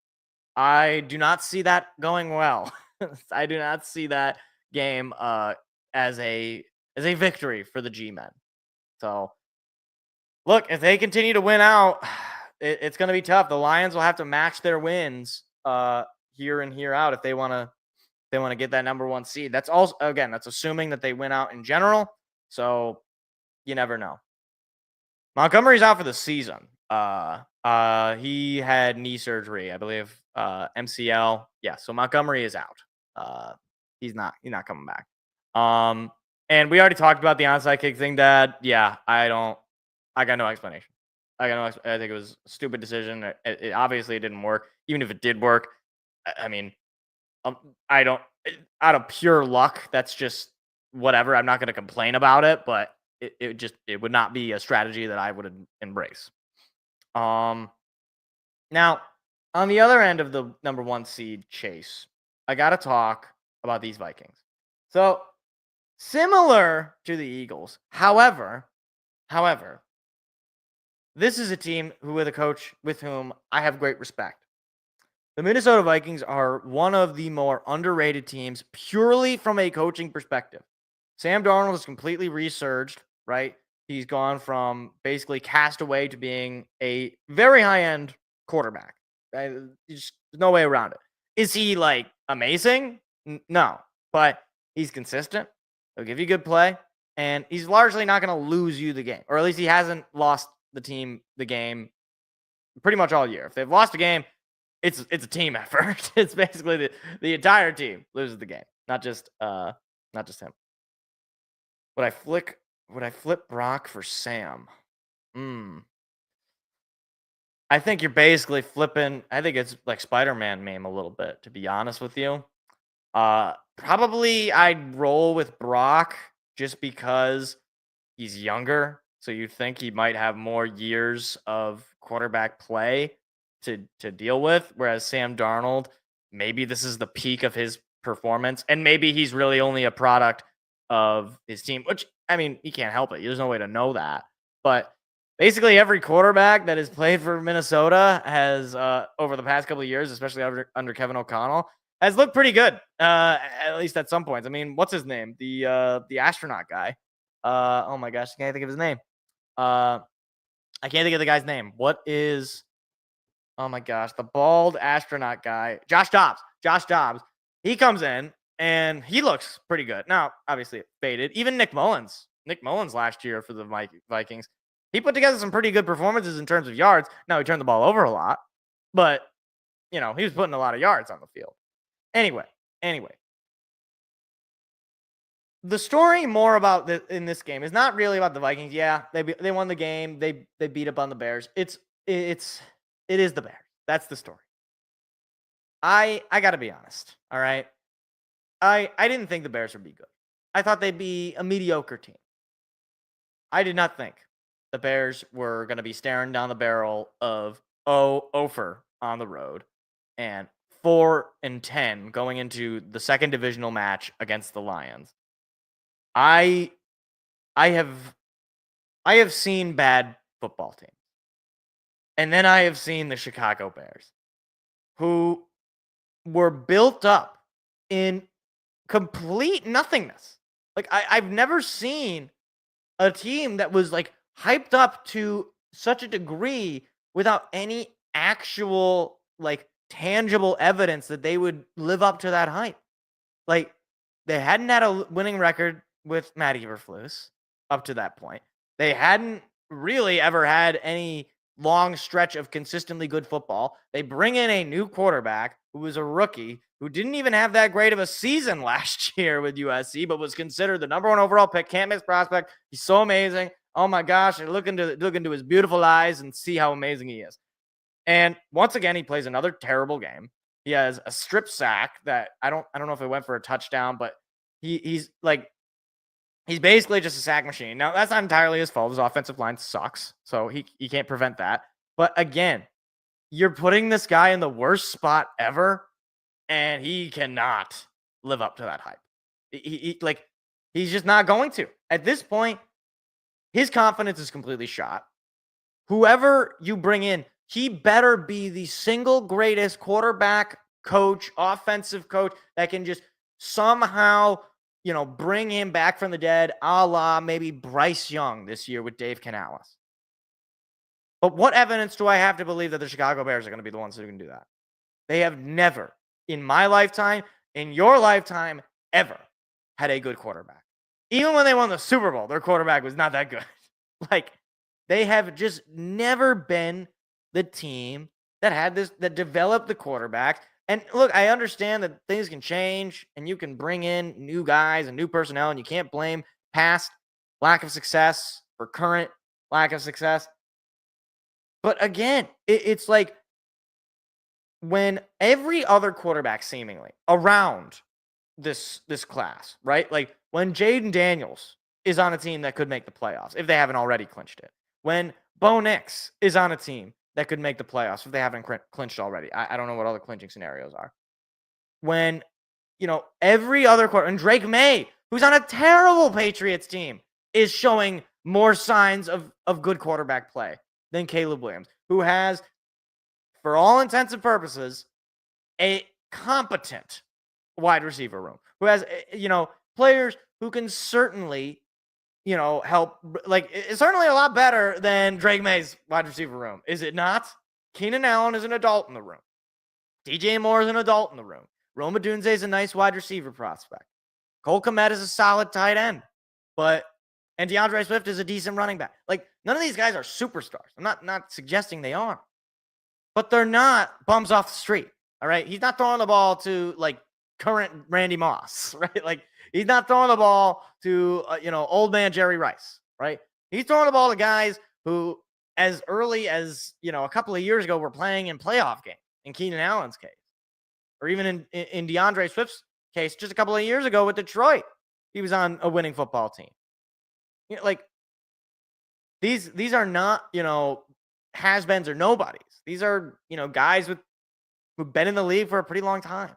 S1: I do not see that going well. I do not see that game as a victory for the G-men. So, look, if they continue to win out, it's going to be tough. The Lions will have to match their wins here and here out if they want to get that number 1 seed. That's also, again, that's assuming that they win out in general. So you never know. Montgomery's out for the season. He had knee surgery, I believe, MCL. Yeah, so Montgomery is out. He's not coming back. And we already talked about the onside kick thing, Dad. Yeah, I got no explanation. I think it was a stupid decision. It obviously didn't work. Even if it did work, I mean, I don't, out of pure luck, that's just whatever. I'm not going to complain about it, but it would not be a strategy that I would embrace. Now, on the other end of the number 1 seed chase, I got to talk about these Vikings. So, similar to the Eagles, however, this is a team with a coach with whom I have great respect. The Minnesota Vikings are one of the more underrated teams purely from a coaching perspective. Sam Darnold has completely resurged, right? He's gone from basically castaway to being a very high-end quarterback. Right? There's no way around it. Is he, like, amazing? No. But he's consistent. He'll give you good play. And he's largely not going to lose you the game. Or at least he hasn't lost the game pretty much all year. If they've lost a game, it's a team effort. It's basically the entire team loses the game, not just him. When I flick Would I flip Brock for Sam? I think you're basically flipping. I think it's like Spider-Man meme a little bit, to be honest with you. Probably I'd roll with Brock just because he's younger. So you think he might have more years of quarterback play to deal with. Whereas Sam Darnold, maybe this is the peak of his performance, and maybe he's really only a product of his team, which I mean, he can't help it. There's no way to know that. But basically every quarterback that has played for Minnesota has over the past couple of years, especially under Kevin O'Connell, has looked pretty good. At least at some points. I mean, what's his name? The astronaut guy. Oh my gosh, I can't think of his name. I can't think of the guy's name. What is? Oh my gosh, the bald astronaut guy, Josh Dobbs. Josh Dobbs. He comes in and he looks pretty good. Now, obviously, it faded. Even Nick Mullins. Nick Mullins last year for the Vikings. He put together some pretty good performances in terms of yards. Now he turned the ball over a lot, but he was putting a lot of yards on the field. Anyway, the story more about in this game is not really about the Vikings. Yeah, they won the game. They beat up on the Bears. It is the Bears. That's the story. I got to be honest. All right. I didn't think the Bears would be good. I thought they'd be a mediocre team. I did not think the Bears were going to be staring down the barrel of Ofer on the road and 4-10 going into the second divisional match against the Lions. I have seen bad football teams. And then I have seen the Chicago Bears, who were built up in complete nothingness. Like I've never seen a team that was like hyped up to such a degree without any actual like tangible evidence that they would live up to that hype. Like they hadn't had a winning record with Matt Eberflus up to that point. They hadn't really ever had any long stretch of consistently good football. They bring in a new quarterback who was a rookie who didn't even have that great of a season last year with USC, but was considered the number 1 overall pick. Can't miss prospect. He's so amazing. Oh my gosh! Look into his beautiful eyes and see how amazing he is. And once again, he plays another terrible game. He has a strip sack that I don't know if it went for a touchdown, but he's basically just a sack machine. Now, that's not entirely his fault. His offensive line sucks, so he can't prevent that. But again, you're putting this guy in the worst spot ever, and he cannot live up to that hype. He's just not going to. At this point, his confidence is completely shot. Whoever you bring in, he better be the single greatest quarterback coach, offensive coach that can just somehow bring him back from the dead, a la maybe Bryce Young this year with Dave Canales. But what evidence do I have to believe that the Chicago Bears are going to be the ones who can do that? They have never, in my lifetime, in your lifetime, ever had a good quarterback. Even when they won the Super Bowl, their quarterback was not that good. They have just never been the team that developed the quarterback. And look, I understand that things can change and you can bring in new guys and new personnel, and you can't blame past lack of success for current lack of success. But again, it's like when every other quarterback seemingly around this class, right? Like when Jaden Daniels is on a team that could make the playoffs, if they haven't already clinched it. When Bo Nix is on a team that could make the playoffs if they haven't clinched already. I don't know what other clinching scenarios are. When, every other quarter, and Drake May, who's on a terrible Patriots team, is showing more signs of good quarterback play than Caleb Williams, who has, for all intents and purposes, a competent wide receiver room, who has, players who can certainly help. Like, it's certainly a lot better than Drake May's wide receiver room, is it not? Keenan Allen is an adult in the room. DJ Moore is an adult in the room. Rome Odunze is a nice wide receiver prospect. Cole Kmet is a solid tight end. And DeAndre Swift is a decent running back. Like, none of these guys are superstars. I'm not suggesting they are. But they're not bums off the street, all right? He's not throwing the ball to, current Randy Moss, right? Like he's not throwing the ball to old man Jerry Rice, right? He's throwing the ball to guys who, as early as a couple of years ago, were playing in playoff games. In Keenan Allen's case, or even in DeAndre Swift's case, just a couple of years ago with Detroit, he was on a winning football team. Like these are not has-beens or nobodies. These are guys who've been in the league for a pretty long time.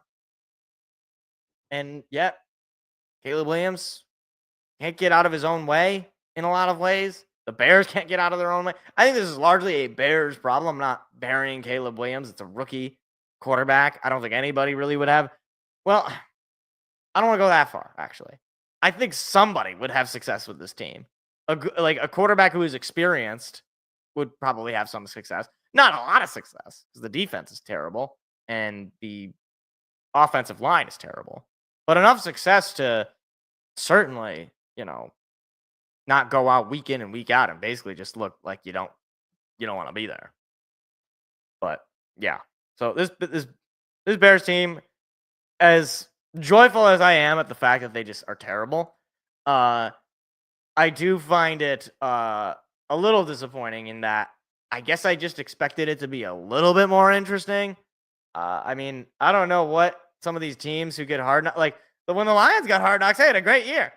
S1: And yet, Caleb Williams can't get out of his own way in a lot of ways. The Bears can't get out of their own way. I think this is largely a Bears problem. I'm not burying Caleb Williams. It's a rookie quarterback. I don't think anybody really would have. Well, I don't want to go that far, actually. I think somebody would have success with this team. A quarterback who is experienced would probably have some success. Not a lot of success because the defense is terrible and the offensive line is terrible. But enough success to certainly, not go out week in and week out and basically just look like you don't want to be there. But yeah. So this Bears team, as joyful as I am at the fact that they just are terrible, I do find it a little disappointing in that I guess I just expected it to be a little bit more interesting. I mean, I don't know what some of these teams who get hard when the Lions got hard knocks, they had a great year.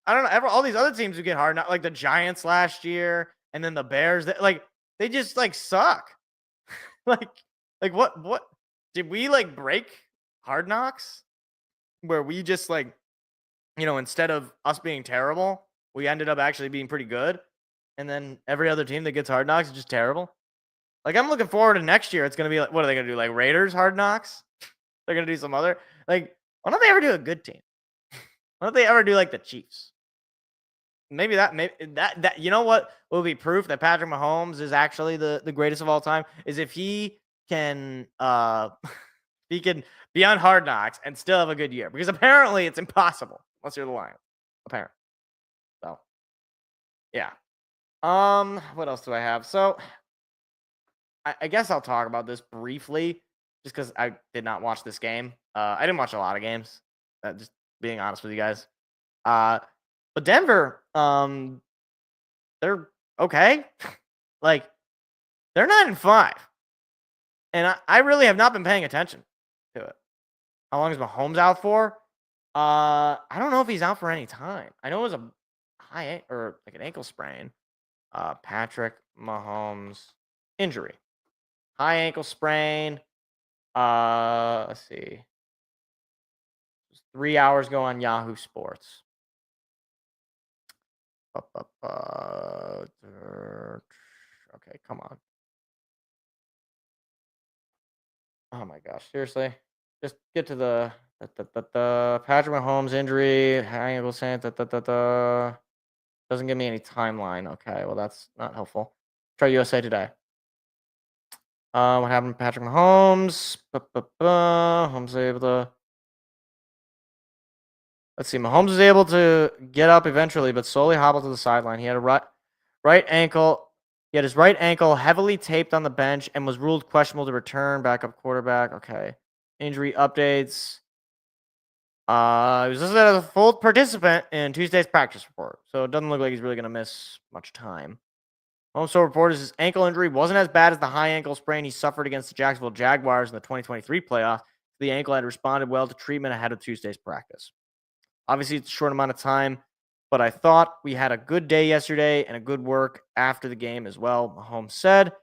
S1: I don't know. All these other teams who get hard knocks, like the Giants last year, and then the Bears, they just suck. like what did we break hard knocks where we just instead of us being terrible, we ended up actually being pretty good, and then every other team that gets hard knocks is just terrible. I'm looking forward to next year. It's gonna be what are they gonna do? Raiders hard knocks? They're gonna do some other why don't they ever do a good team? Why don't they ever do the Chiefs? Maybe that you know what will be proof that Patrick Mahomes is actually the greatest of all time is if he can he can be on hard knocks and still have a good year, because apparently it's impossible unless you're the Lions. Apparently. So yeah. What else do I have? So I guess I'll talk about this briefly just because I did not watch this game. I didn't watch a lot of games. Just being honest with you guys. But Denver, they're okay. They're 9-5. And I really have not been paying attention to it. How long is Mahomes out for? I don't know if he's out for any time. I know it was a an ankle sprain. Patrick Mahomes injury. High ankle sprain. Let's see. 3 hours ago on Yahoo Sports. Okay, come on. Oh my gosh, seriously? Just get to the Patrick Mahomes injury, high ankle sprain, doesn't give me any timeline. Okay, well that's not helpful. Try USA Today. What happened to Patrick Mahomes? Mahomes able to. Let's see. Mahomes was able to get up eventually, but slowly hobbled to the sideline. He had a right ankle. He had his right ankle heavily taped on the bench and was ruled questionable to return. Backup quarterback. Okay. Injury updates. He was listed as a full participant in Tuesday's practice report, so it doesn't look like he's really going to miss much time. Also reported his ankle injury wasn't as bad as the high ankle sprain he suffered against the Jacksonville Jaguars in the 2023 playoffs. The ankle had responded well to treatment ahead of Tuesday's practice. Obviously, it's a short amount of time, but I thought we had a good day yesterday and a good work after the game as well, Mahomes said.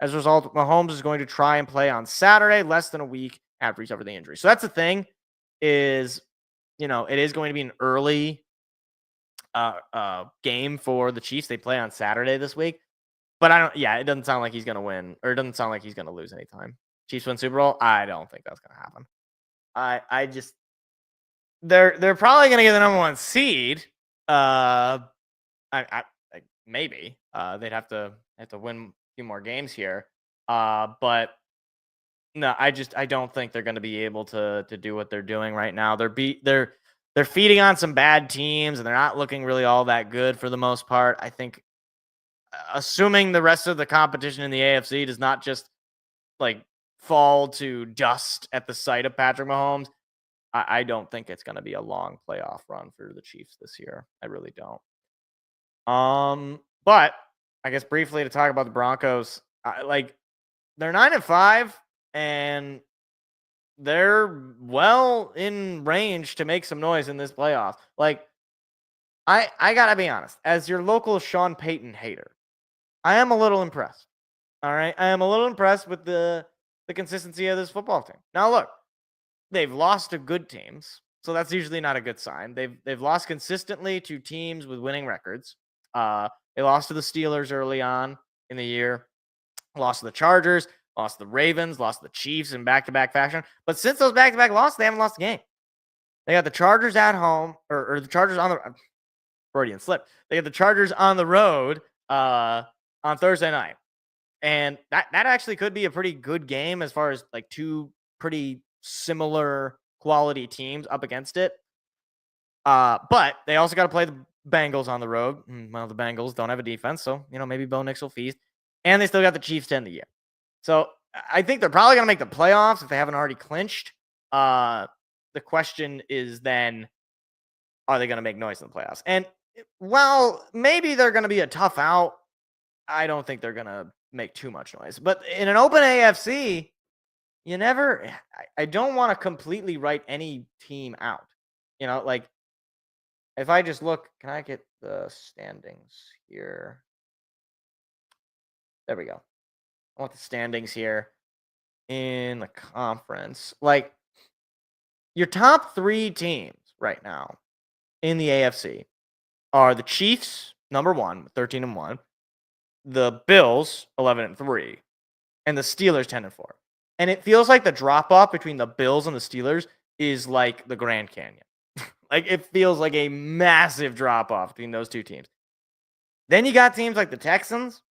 S1: As a result, Mahomes is going to try and play on Saturday, less than a week after he suffered the injury. So that's the thing is, it is going to be an early game for the Chiefs. They play on Saturday this week. But it doesn't sound like he's going to win, or it doesn't sound like he's going to lose anytime. Chiefs win Super Bowl? I don't think that's going to happen. They're probably going to get the number one seed. Maybe they'd have to win a few more games here. But no, I don't think they're going to be able to do what they're doing right now. They're feeding on some bad teams, and they're not looking really all that good for the most part. I think, assuming the rest of the competition in the AFC does not just fall to dust at the sight of Patrick Mahomes, I don't think it's going to be a long playoff run for the Chiefs this year. I really don't. But I guess briefly to talk about the Broncos, they're 9-5 and they're well in range to make some noise in this playoff. Like, I gotta be honest, as your local Sean Payton hater, I am a little impressed. All right, I am a little impressed with the consistency of this football team. Now, look, they've lost to good teams, so that's usually not a good sign. They've lost consistently to teams with winning records. They lost to the Steelers early on in the year, lost to the Chargers, lost to the Ravens, lost to the Chiefs in back-to-back fashion. But since those back-to-back losses, they haven't lost a game. They got the Chargers at home, or the Chargers on the Freudian slip. They got the Chargers on the road on Thursday night. And that actually could be a pretty good game as far as like two pretty similar quality teams up against it. But they also got to play the Bengals on the road. Well, the Bengals don't have a defense, so maybe Bo Nix will feast. And they still got the Chiefs to end the year. So I think they're probably going to make the playoffs if they haven't already clinched. The question is then, are they going to make noise in the playoffs? And while maybe they're going to be a tough out, I don't think they're going to make too much noise. But in an open AFC, I don't want to completely write any team out. Like if I just look, can I get the standings here? There we go. I want the standings here in the conference. Like your top 3 teams right now in the AFC are the Chiefs, number 1, 13-1, the Bills, 11-3, and the Steelers, 10-4. And it feels like the drop off between the Bills and the Steelers is like the Grand Canyon. Like it feels like a massive drop off between those two teams. Then you got teams like the Texans.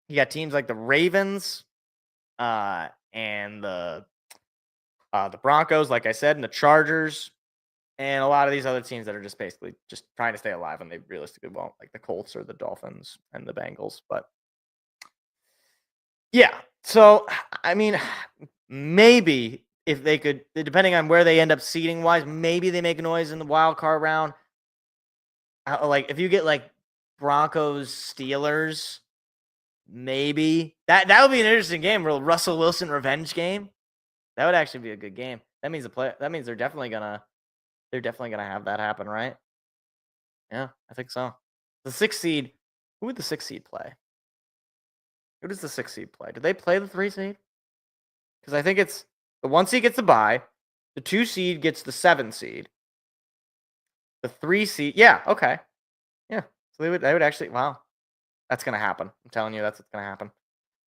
S1: You got teams like the Ravens, and the Broncos, like I said, and the Chargers, and a lot of these other teams that are just basically just trying to stay alive, and they realistically won't, like the Colts or the Dolphins and the Bengals. But yeah, so I mean, maybe if they could, depending on where they end up seeding wise, maybe they make a noise in the wild card round. Like if you get like Broncos, Steelers, maybe that would be an interesting game. Real Russell Wilson revenge game. That would actually be a good game. That means That means they're definitely gonna have that happen, right? Yeah, I think so. The 6th seed. Who would the 6th seed play? Who does the 6th seed play? Do they play the 3 seed? Because I think it's the 1 seed gets the bye, the 2 seed gets the 7 seed, the 3 seed. Yeah, okay, yeah. So they would actually. Wow, that's gonna happen. I'm telling you, that's what's gonna happen.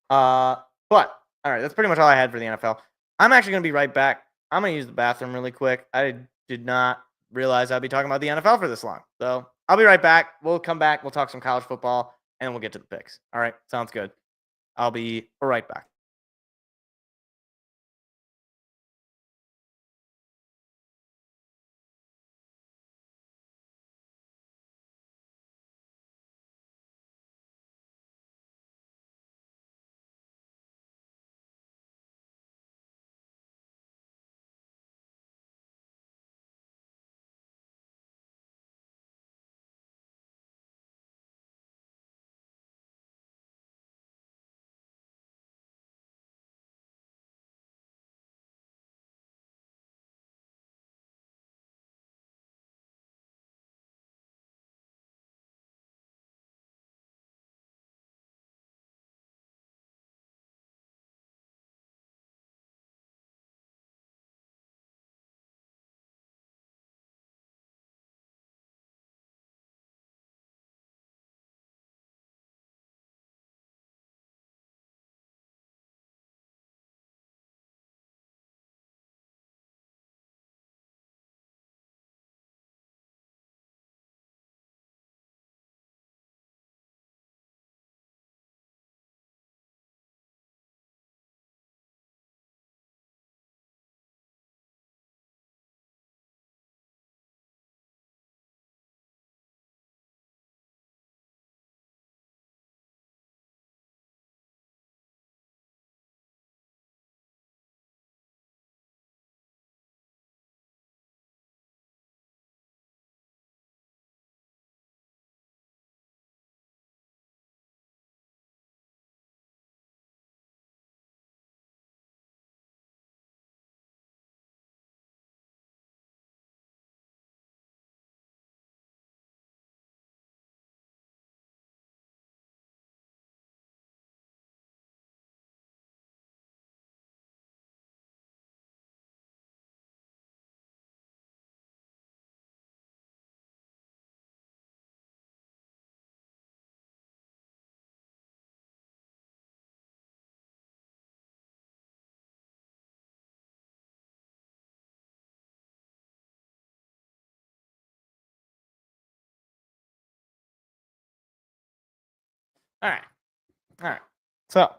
S1: But all right, that's pretty much all I had for the NFL. I'm actually gonna be right back. I'm gonna use the bathroom really quick. I did not realize I'd be talking about the NFL for this long. So I'll be right back. We'll come back. We'll talk some college football, and we'll get to the picks. All right, sounds good. I'll be right back. All right. So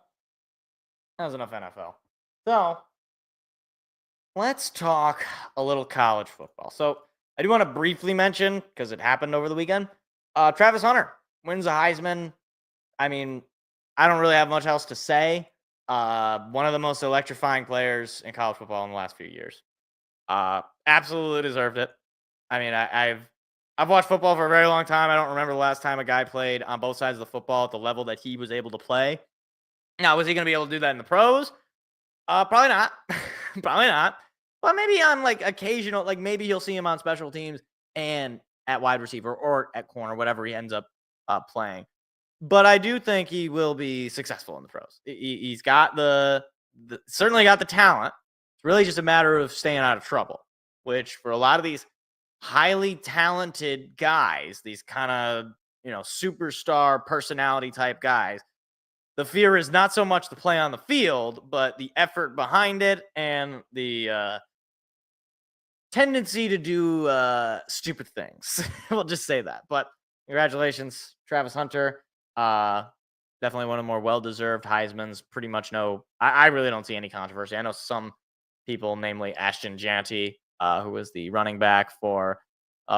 S1: that was enough NFL. So let's talk a little college football. So I do want to briefly mention, because it happened over the weekend, Travis Hunter wins a Heisman. I mean, I don't really have much else to say. One of the most electrifying players in college football in the last few years. Absolutely deserved it. I mean, I've watched football for a very long time. I don't remember the last time a guy played on both sides of the football at the level that he was able to play. Now, was he going to be able to do that in the pros? Probably not. Probably not. But maybe on like occasional, like maybe you'll see him on special teams and at wide receiver or at corner, whatever he ends up playing. But I do think he will be successful in the pros. He's got certainly got the talent. It's really just a matter of staying out of trouble, which for a lot of these highly talented guys, these kind of, superstar personality type guys, the fear is not so much the play on the field, but the effort behind it and the tendency to do stupid things. We'll just say that. But congratulations, Travis Hunter. Definitely one of the more well-deserved Heismans. Pretty much I really don't see any controversy. I know some people, namely Ashton Janty, who was the running back for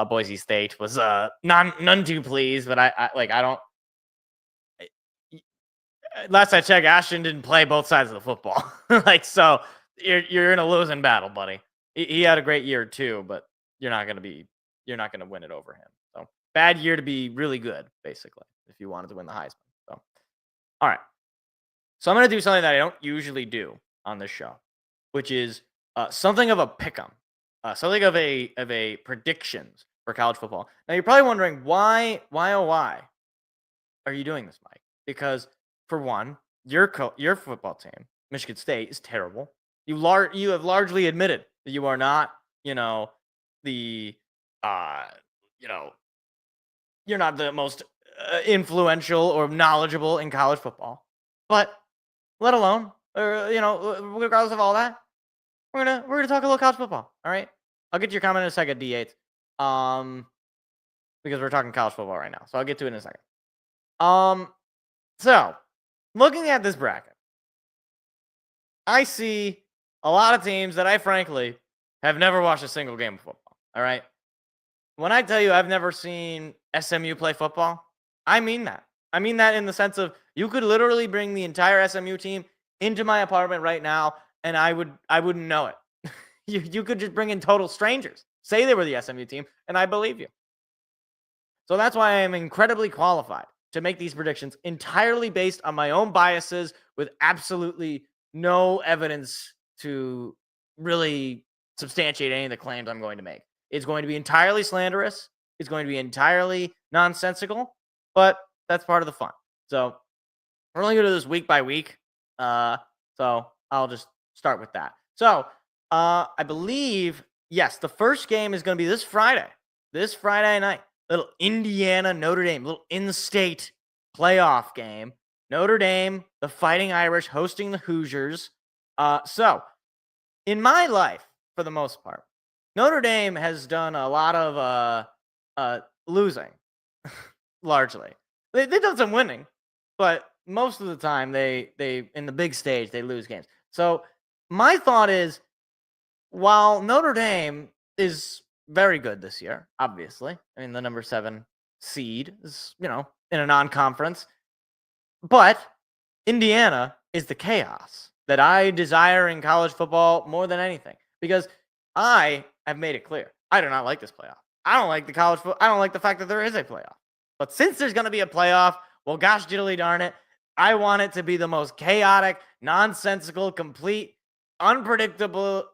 S1: Boise State, was none too pleased. But I don't. Last I checked, Ashton didn't play both sides of the football. So you're in a losing battle, buddy. He had a great year too, but you're not gonna win it over him. So bad year to be really good, basically, if you wanted to win the Heisman. So, all right. So I'm gonna do something that I don't usually do on this show, which is something of a pick'em, something of a predictions for college football. Now you're probably wondering why are you doing this, Mike? Because for one, your football team, Michigan State, is terrible. You have largely admitted that you are not, you're not the most influential or knowledgeable in college football. But let alone, regardless of all that, we're gonna talk a little college football. All right, I'll get to your comment in a second, D8. Because we're talking college football right now, so I'll get to it in a second. So looking at this bracket, I see a lot of teams that I frankly have never watched a single game of football. All right. When I tell you I've never seen SMU play football, I mean that. I mean that in the sense of you could literally bring the entire SMU team into my apartment right now, and I wouldn't know it. You could just bring in total strangers, say they were the SMU team, and I believe you. So that's why I am incredibly qualified to make these predictions entirely based on my own biases with absolutely no evidence to really substantiate any of the claims I'm going to make. It's going to be entirely slanderous. It's going to be entirely nonsensical, but that's part of the fun. So we're only going to do this week by week. So I'll just start with that. So I believe, yes, the first game is going to be this Friday night. Little Indiana, Notre Dame, little in-state playoff game. Notre Dame, the Fighting Irish, hosting the Hoosiers. So, in my life, for the most part, Notre Dame has done a lot of losing, largely. They've done some winning, but most of the time, they in the big stage, they lose games. So, my thought is, while Notre Dame is very good this year, obviously. I mean, the number 7 seed is, in a non-conference. But Indiana is the chaos that I desire in college football more than anything. Because I have made it clear. I do not like this playoff. I don't like I don't like the fact that there is a playoff. But since there's going to be a playoff, well, gosh diddly darn it, I want it to be the most chaotic, nonsensical, complete, unpredictable,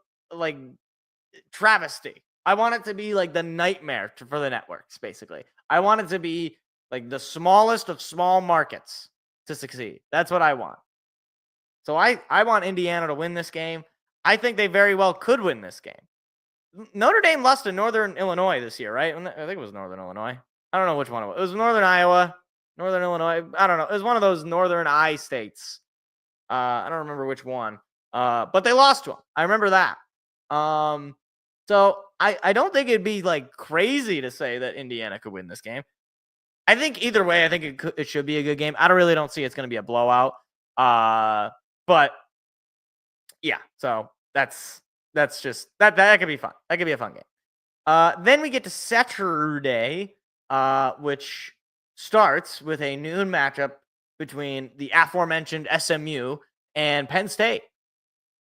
S1: travesty. I want it to be like the nightmare for the networks, basically. I want it to be like the smallest of small markets to succeed. That's what I want. So I want Indiana to win this game. I think they very well could win this game. Notre Dame lost to Northern Illinois this year, right? I think it was Northern Illinois. I don't know which one it was. It was Northern Iowa, Northern Illinois. I don't know. It was one of those Northern I states. I don't remember which one. But they lost to them. I remember that. So I don't think it'd be crazy to say that Indiana could win this game. I think either way, I think it should be a good game. I really don't see it's going to be a blowout. But yeah, so that's just that could be fun. That could be a fun game. Then we get to Saturday, which starts with a noon matchup between the aforementioned SMU and Penn State.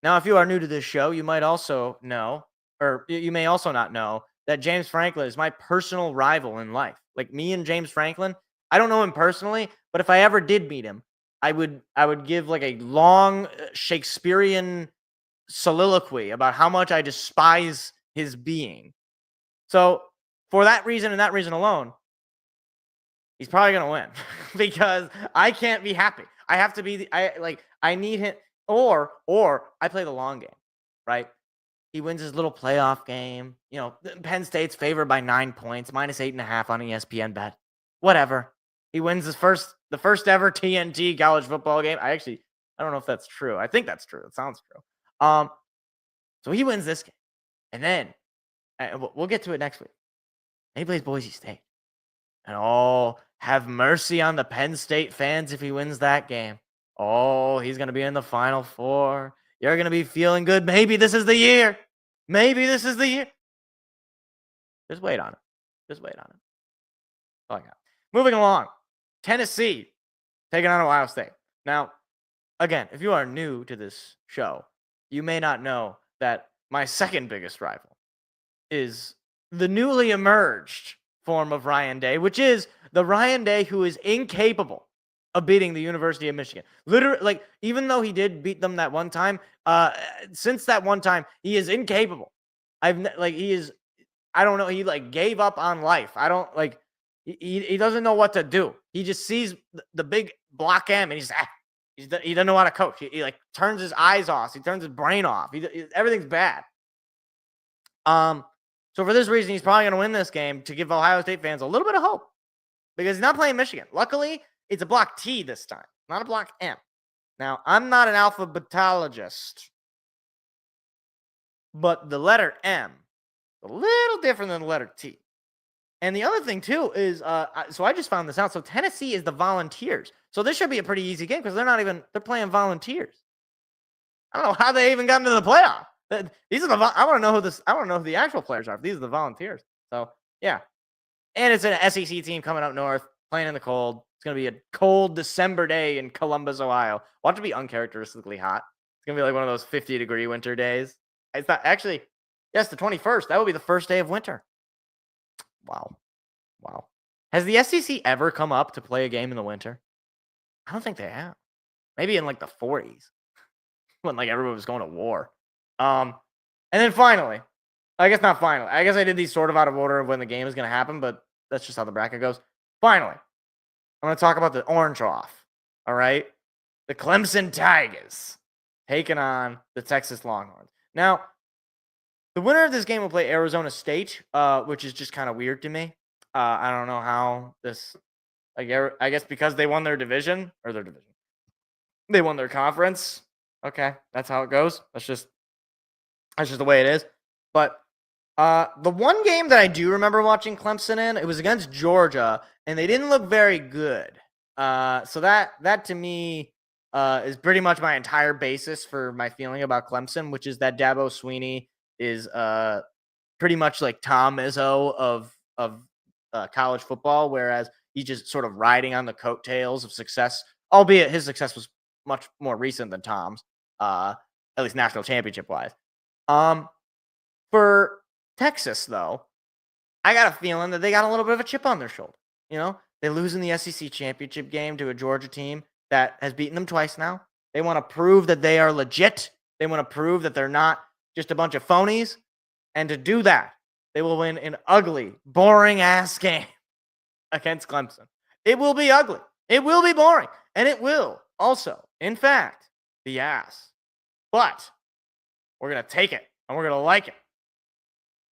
S1: Now, if you are new to this show, you might also know, or you may also not know, that James Franklin is my personal rival in life. Like me and James Franklin, I don't know him personally, but if I ever did meet him, I would give like a long Shakespearean soliloquy about how much I despise his being. So for that reason and that reason alone, he's probably gonna win because I can't be happy. I have to be. I need him, or I play the long game, right? He wins his little playoff game. You know, Penn State's favored by 9 points, -8.5 on ESPN bet. Whatever. He wins the first ever TNT college football game. I don't know if that's true. I think that's true. It sounds true. So he wins this game, and then we'll get to it next week. And he plays Boise State, and have mercy on the Penn State fans if he wins that game. Oh, he's gonna be in the Final Four. You're gonna be feeling good. Maybe this is the year. Maybe this is the year. Just wait on it. Just wait on it. That's all I got. Moving along. Tennessee taking on Ohio State. Now, again, if you are new to this show, you may not know that my second biggest rival is the newly emerged form of Ryan Day, which is the Ryan Day who is incapable of beating the University of Michigan. Literally, like, even though he did beat them that one time, since that one time, he is incapable. I don't know, he like gave up on life. I don't like, he doesn't know what to do. He just sees the big block M and he doesn't know how to coach. He like turns his eyes off. He turns his brain off. Everything's bad. So for this reason, he's probably going to win this game to give Ohio State fans a little bit of hope because he's not playing Michigan. Luckily, it's a block T this time, not a block M. Now, I'm not an alphabetologist, but the letter M is a little different than the letter T. And the other thing, too, is, so I just found this out. So Tennessee is the Volunteers. So this should be a pretty easy game because they're playing Volunteers. I don't know how they even got into the playoff. These are I want to know who the actual players are. These are the Volunteers. So, yeah. And it's an SEC team coming up north, playing in the cold. It's going to be a cold December day in Columbus, Ohio. Watch it be uncharacteristically hot. It's going to be like one of those 50-degree winter days. It's not actually, yes, the 21st. That will be the first day of winter. Wow. Has the SEC ever come up to play a game in the winter? I don't think they have. Maybe in like the 40s when like everyone was going to war. And then finally, I guess not finally. I guess I did these sort of out of order of when the game is going to happen, but that's just how the bracket goes. Finally, I'm going to talk about the Orange Off. All right? The Clemson Tigers taking on the Texas Longhorns. Now, the winner of this game will play Arizona State, which is just kind of weird to me. I don't know how this, I guess because they won their division. They won their conference. Okay, that's how it goes. That's just the way it is. But the one game that I do remember watching Clemson in, it was against Georgia, and they didn't look very good. So that to me is pretty much my entire basis for my feeling about Clemson, which is that Dabo Swinney is pretty much like Tom Izzo of college football, whereas he's just sort of riding on the coattails of success, albeit his success was much more recent than Tom's, at least national championship wise. For Texas, though, I got a feeling that they got a little bit of a chip on their shoulder. You know, they lose in the SEC championship game to a Georgia team that has beaten them twice now. They want to prove that they are legit. They want to prove that they're not just a bunch of phonies. And to do that, they will win an ugly, boring-ass game against Clemson. It will be ugly. It will be boring. And it will also, in fact, be ass. But we're going to take it, and we're going to like it.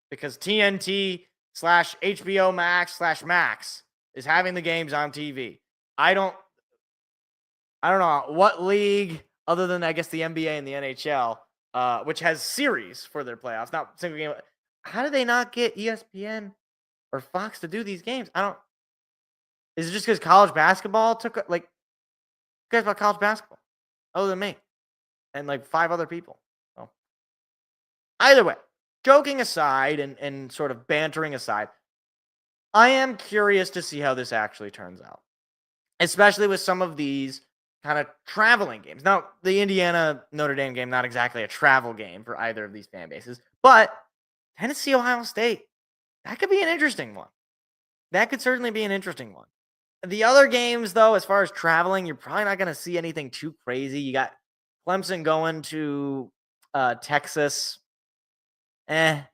S1: Because TNT / HBO Max / is having the games on TV. I don't know what league, other than, I guess, the NBA and the NHL, which has series for their playoffs, not single game. How do they not get ESPN or Fox to do these games? Is it just because college basketball took like? Who cares about college basketball? Other than me and like 5 other people. So either way, joking aside and sort of bantering aside, I am curious to see how this actually turns out, especially with some of these kind of traveling games. Now, the Indiana Notre Dame game, not exactly a travel game for either of these fan bases, but Tennessee Ohio State, that could be an interesting one. That could certainly be an interesting one. The other games, though, as far as traveling, you're probably not going to see anything too crazy. You got Clemson going to Texas. It's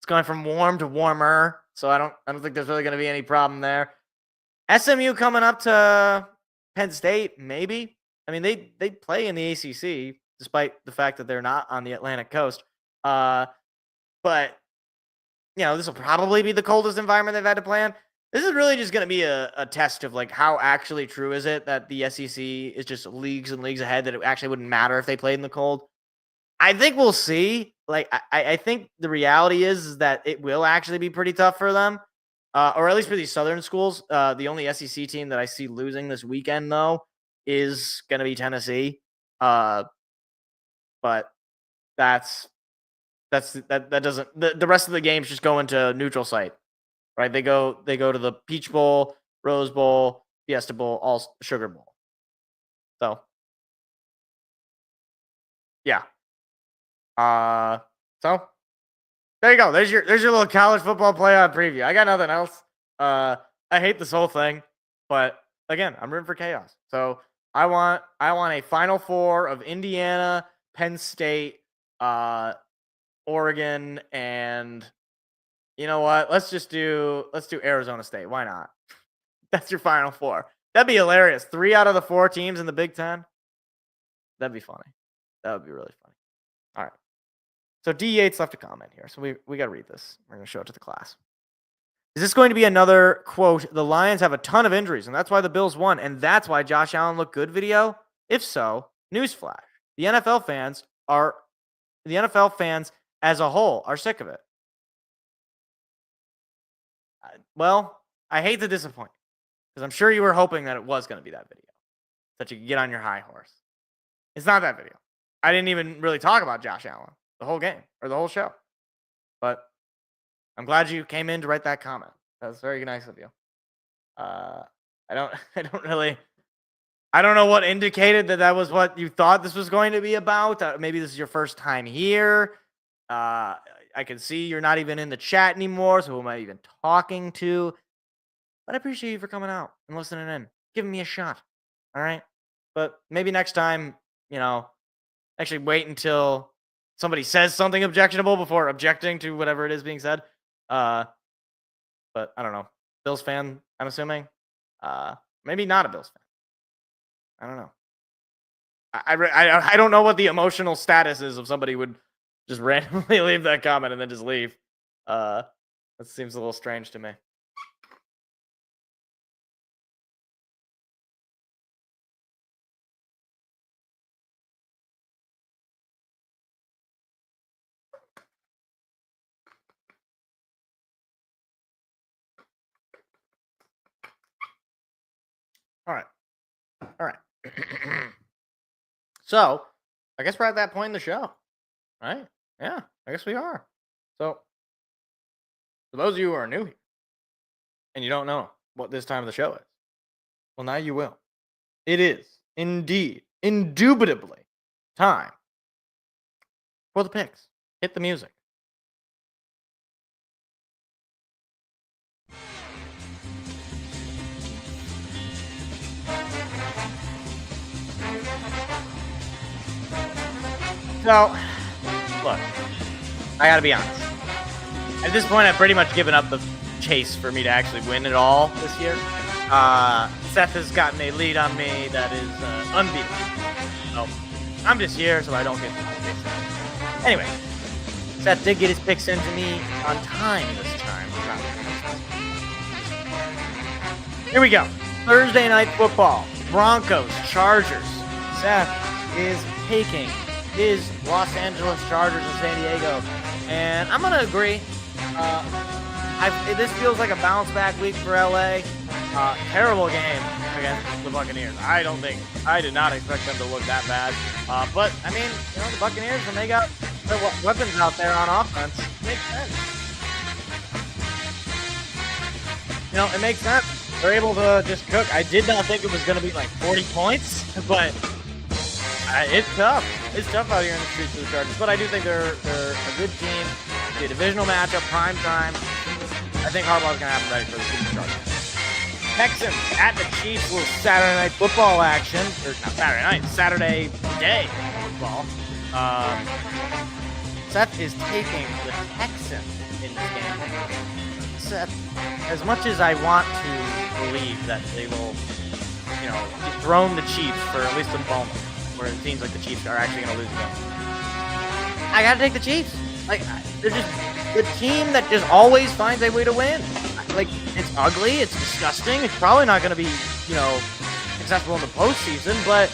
S1: going from warm to warmer, so I don't think there's really going to be any problem there. SMU coming up to Penn State, maybe. I mean, they play in the ACC, despite the fact that they're not on the Atlantic coast. But this will probably be the coldest environment they've had to play in. This is really just going to be a test of like how actually true is it that the SEC is just leagues and leagues ahead, that it actually wouldn't matter if they played in the cold. I think we'll see. Like, I think the reality is that it will actually be pretty tough for them, or at least for these Southern schools. The only SEC team that I see losing this weekend, though, is going to be Tennessee. But that doesn't. The rest of the games just go into neutral site. Right, they go to the Peach Bowl, Rose Bowl, Fiesta Bowl, all Sugar Bowl. So, yeah. So there you go. There's your little college football playoff preview. I got nothing else. I hate this whole thing, but again, I'm rooting for chaos. So I want a Final Four of Indiana, Penn State, Oregon, and you know what? Let's do Arizona State. Why not? That's your Final Four. That'd be hilarious. 3 out of the 4 teams in the Big Ten. That'd be funny. That would be really funny. All right. So D Yates left a comment here. So we got to read this. We're going to show it to the class. Is this going to be another, quote, the Lions have a ton of injuries, and that's why the Bills won, and that's why Josh Allen looked good video? If so, newsflash. The NFL fans as a whole are sick of it. Well, I hate to disappoint, because I'm sure you were hoping that it was going to be that video, that you could get on your high horse. It's not that video. I didn't even really talk about Josh Allen the whole game or the whole show. But I'm glad you came in to write that comment. That was very nice of you. I don't know what indicated that was what you thought this was going to be about. Maybe this is your first time here. I can see you're not even in the chat anymore, so who am I even talking to? But I appreciate you for coming out and listening in, giving me a shot. All right? But maybe next time, actually wait until somebody says something objectionable before objecting to whatever it is being said. But I don't know. Bills fan, I'm assuming. Maybe not a Bills fan. I don't know. I don't know what the emotional status is of somebody would just randomly leave that comment and then just leave. That seems a little strange to me. All right. So, I guess we're at that point in the show, right? Yeah, I guess we are. So, for those of you who are new here and you don't know what this time of the show is, well, now you will. It is indeed, indubitably time for the picks. Hit the music. So, look, I gotta be honest. At this point, I've pretty much given up the chase for me to actually win it all this year. Seth has gotten a lead on me that is unbeatable. So, I'm just here so I don't get picks. Anyway, Seth did get his picks into me on time this time. Here we go. Thursday night football. Broncos, Chargers. Seth is taking his Los Angeles Chargers in San Diego. And I'm going to agree. This feels like a bounce back week for LA. Terrible game against the Buccaneers. I did not expect them to look that bad. But, I mean, the Buccaneers, when they got their weapons out there on offense, it makes sense. It makes sense. They're able to just cook. I did not think it was going to be like 40 points, but it's tough. It's tough out here in the streets for the Chargers. But I do think they're a good team. It'll be a divisional matchup, prime time. I think Harbaugh's going to have them ready for the Super Chargers. Texans at the Chiefs, a little Saturday night football action. Or not Saturday night, Saturday day football. Seth is taking the Texans in this game. Seth, as much as I want to believe that they will, dethrone the Chiefs for at least a moment, where it seems like the Chiefs are actually going to lose the game, I got to take the Chiefs. Like, they're just the team that just always finds a way to win. Like, it's ugly, it's disgusting, it's probably not going to be, successful in the postseason, but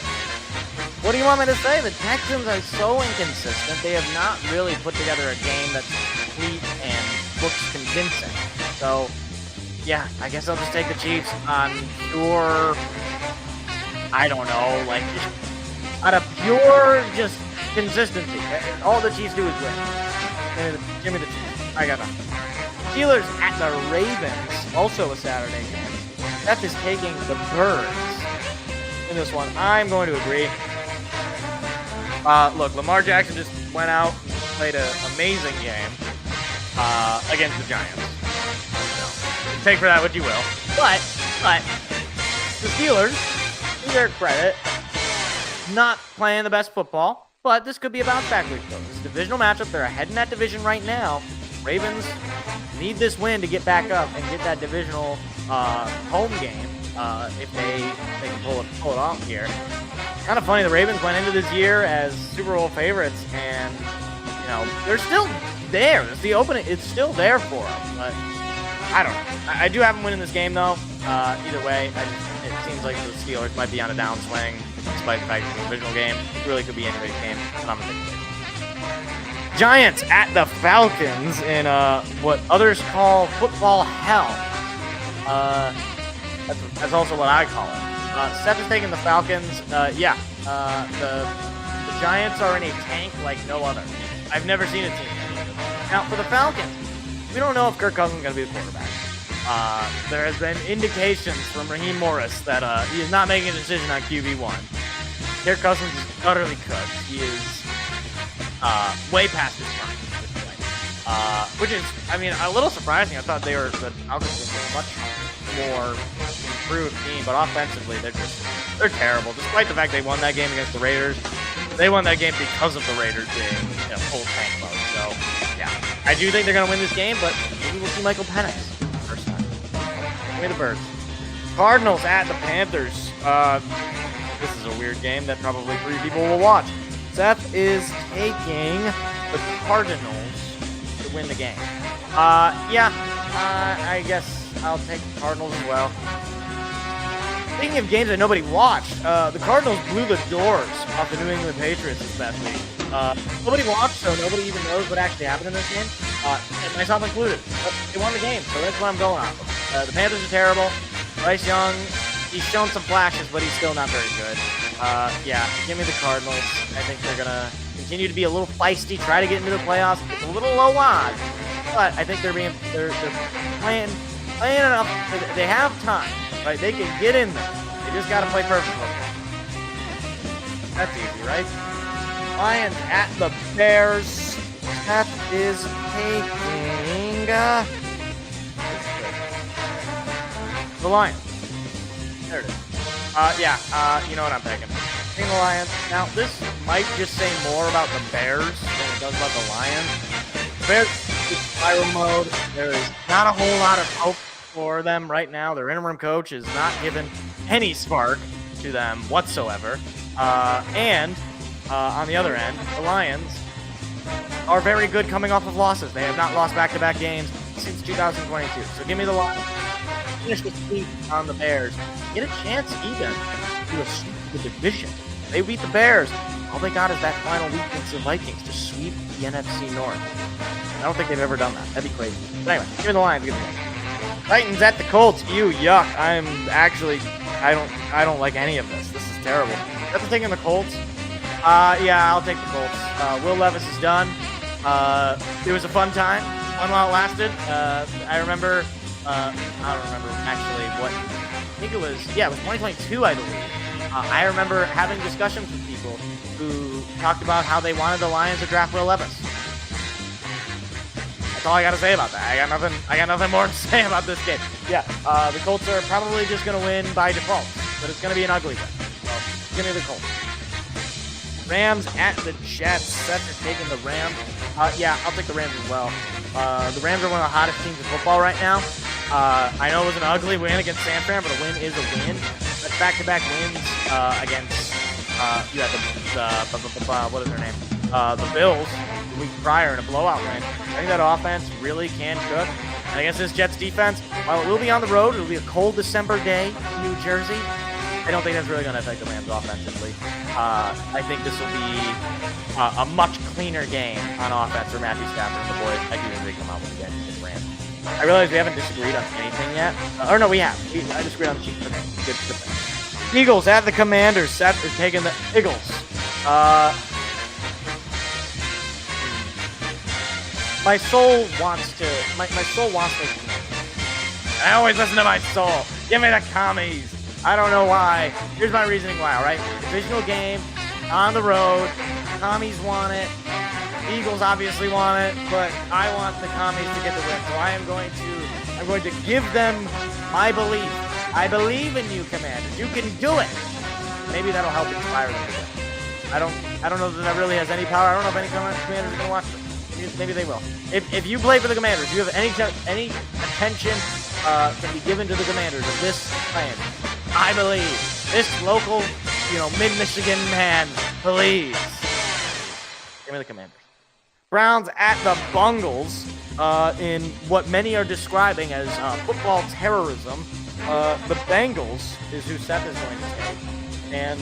S1: what do you want me to say? The Texans are so inconsistent. They have not really put together a game that's complete and looks convincing. So, yeah, I guess I'll just take the Chiefs on pure, I don't know, like, out of pure just consistency. All the Chiefs do is win. Give me the Chiefs. I got that. Steelers at the Ravens, also a Saturday game. Seth is taking the Birds in this one. I'm going to agree. Look, Lamar Jackson just went out and played an amazing game against the Giants. Take for that what you will. But the Steelers, to their credit, not playing the best football, but this could be a bounce back week though. This is a divisional matchup. They're ahead in that division right now. Ravens need this win to get back up and get that divisional home game if they can pull it off here. Kind of funny, the Ravens went into this year as Super Bowl favorites, and they're still there. It's still there for them, but I don't know. I do have them winning this game though. Either way, it seems like the Steelers might be on a downswing, despite the fact it's a divisional game. It really could be anybody's game, but I'm gonna take it. Giants at the Falcons in what others call football hell. That's also what I call it. Seth is taking the Falcons. The Giants are in a tank like no other. I've never seen a team. Now, for the Falcons, we don't know if Kirk Cousins is going to be the quarterback. There has been indications from Raheem Morris that he is not making a decision on QB1. Kirk Cousins is utterly cooked. He is way past his prime at this point. Which is, a little surprising. I thought the Falcons were a much more improved team, but offensively, they're terrible. Despite the fact they won that game against the Raiders, they won that game because of the Raiders being in full tank mode. So, yeah, I do think they're going to win this game, but maybe we'll see Michael Penix first time. Give me the Birds. Cardinals at the Panthers. This is a weird game that probably 3 people will watch. Seth is taking the Cardinals to win the game. I guess I'll take the Cardinals as well. Speaking of games that nobody watched, the Cardinals blew the doors off the New England Patriots this past week. Nobody watched, so nobody even knows what actually happened in this game, myself included. But they won the game, so that's what I'm going on. The Panthers are terrible. Bryce Young, he's shown some flashes, but he's still not very good. Give me the Cardinals. I think they're going to continue to be a little feisty, try to get into the playoffs. It's a little low odds, but I think they're playing enough. They have time, right? They can get in there. They just got to play perfect football. That's easy, right? Lions at the Bears. Seth is taking the Lions. There it is. You know what I'm taking. Taking the Lions. Now, this might just say more about the Bears than it does about the Lions. The Bears is spiral mode. There is not a whole lot of hope for them right now. Their interim coach is not given any spark to them whatsoever. And on the other end, the Lions are very good coming off of losses. They have not lost back-to-back games since 2022. So give me the Lions. Finish the sweep on the Bears. Get a chance even to sweep the division. They beat the Bears. All they got is that final week against the Vikings to sweep the NFC North. I don't think they've ever done that. That'd be crazy. But anyway, give me the Lions. Give me the Lions. Titans at the Colts. Ew, yuck. I don't like any of this. This is terrible. That's the thing in the Colts. Yeah, I'll take the Colts. Will Levis is done. It was a fun time. Fun while it lasted. I remember, I don't remember actually what, I think it was 2022, I believe. I remember having discussions with people who talked about how they wanted the Lions to draft Will Levis. That's all I gotta say about that. I got nothing more to say about this game. Yeah, the Colts are probably just gonna win by default, but it's gonna be an ugly one. So, give me the Colts. Rams at the Jets. Seth is taking the Rams. Yeah, I'll take the Rams as well. The Rams are one of the hottest teams in football right now. I know it was an ugly win against San Fran, but a win is a win. That's back-to-back wins against you had the what is their name? The Bills the week prior in a blowout win. I think that offense really can cook. And against this Jets defense, while it will be on the road, it will be a cold December day in New Jersey. I don't think that's really going to affect the Rams offensively. I think this will be a much cleaner game on offense for Matthew Stafford and the boys. I do think they come out with a game against the Rams. I realize we haven't disagreed on anything yet. Or no, we have. I disagreed on the Chiefs. Okay, good. Eagles at the Commanders. Seth is taking the Eagles. My soul wants to. My soul wants to. I always listen to my soul. Give me the commies. I don't know why. Here's my reasoning why, all right? Divisional game, on the road, commies want it, Eagles obviously want it, but I want the commies to get the win. So I'm going to give them my belief. I believe in you, Commanders. You can do it. Maybe that'll help inspire them to win. I don't know that that really has any power. I don't know if any Commanders are going to watch this. Maybe they will. If you play for the Commanders, you have any attention can be given to the Commanders of this plan. I believe. This local, mid-Michigan man believes. Give me the Commanders. Browns at the Bungles in what many are describing as football terrorism. The Bengals is who Seth is going to take. And,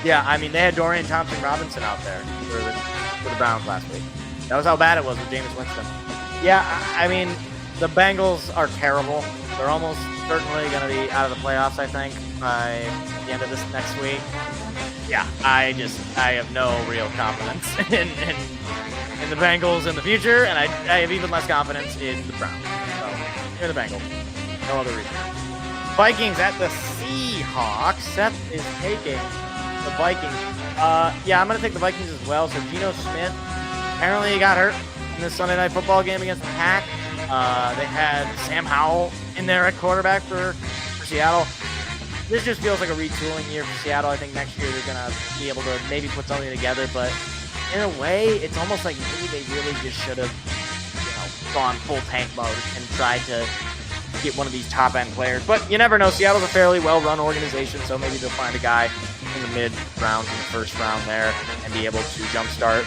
S1: yeah, I mean, they had Dorian Thompson-Robinson out there for the Browns last week. That was how bad it was with Jameis Winston. Yeah, I mean, the Bengals are terrible. They're almost certainly going to be out of the playoffs, I think, by the end of this next week. Yeah, I have no real confidence in the Bengals in the future, and I have even less confidence in the Browns. So, here are the Bengals. No other reason. Vikings at the Seahawks. Seth is taking the Vikings. Yeah, I'm going to take the Vikings as well. So, Geno Smith, apparently he got hurt in this Sunday Night Football game against the Pack. They had Sam Howell in there at quarterback for Seattle. This just feels like a retooling year for Seattle. I think next year they're going to be able to maybe put something together, but in a way, it's almost like maybe they really just should have, gone full tank mode and tried to get one of these top-end players. But you never know. Seattle's a fairly well-run organization, so maybe they'll find a guy in the mid-rounds, in the first round there, and be able to jumpstart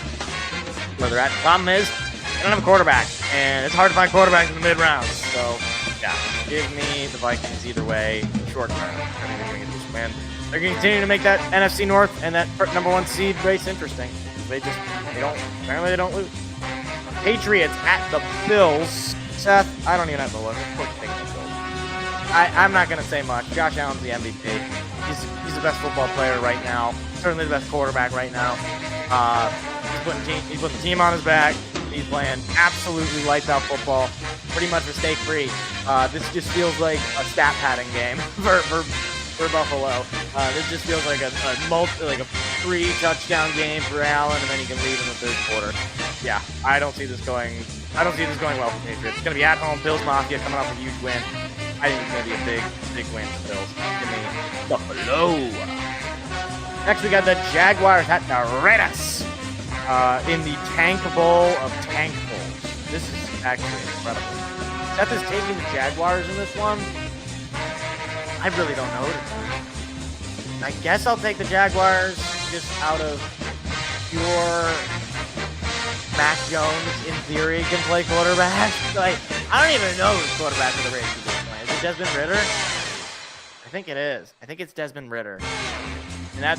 S1: where they're at. The problem is, they don't have a quarterback, and it's hard to find quarterbacks in the mid-rounds. So, yeah, give me the Vikings either way, short term. I think they're going to get this win. They're going to continue to make that NFC North and that number one seed race interesting. Apparently they don't lose. Patriots at the Bills. Seth, I don't even have to look. Of course you think the Bills. I'm not going to say much. Josh Allen's the MVP. He's the best football player right now. Certainly the best quarterback right now. He's putting the team on his back. He's playing absolutely lights out football, pretty much mistake free. This just feels like a stat padding game for Buffalo. This just feels like a 3-touchdown game for Allen, and then he can leave in the third quarter. Yeah, I don't see this going well for Patriots. It's gonna be at home. Bills Mafia coming off a huge win. I think it's gonna be a big win for Bills. Give me Buffalo. Next, we got the Jaguars at the Raiders. In the Tank Bowl of Tank Bowls. This is actually incredible. Seth is taking the Jaguars in this one. I really don't know. I guess I'll take the Jaguars just out of pure Mac Jones, in theory, can play quarterback. Like, I don't even know who's quarterback for the Raiders is playing. Is it Desmond Ridder? I think it is. I think it's Desmond Ridder. And that,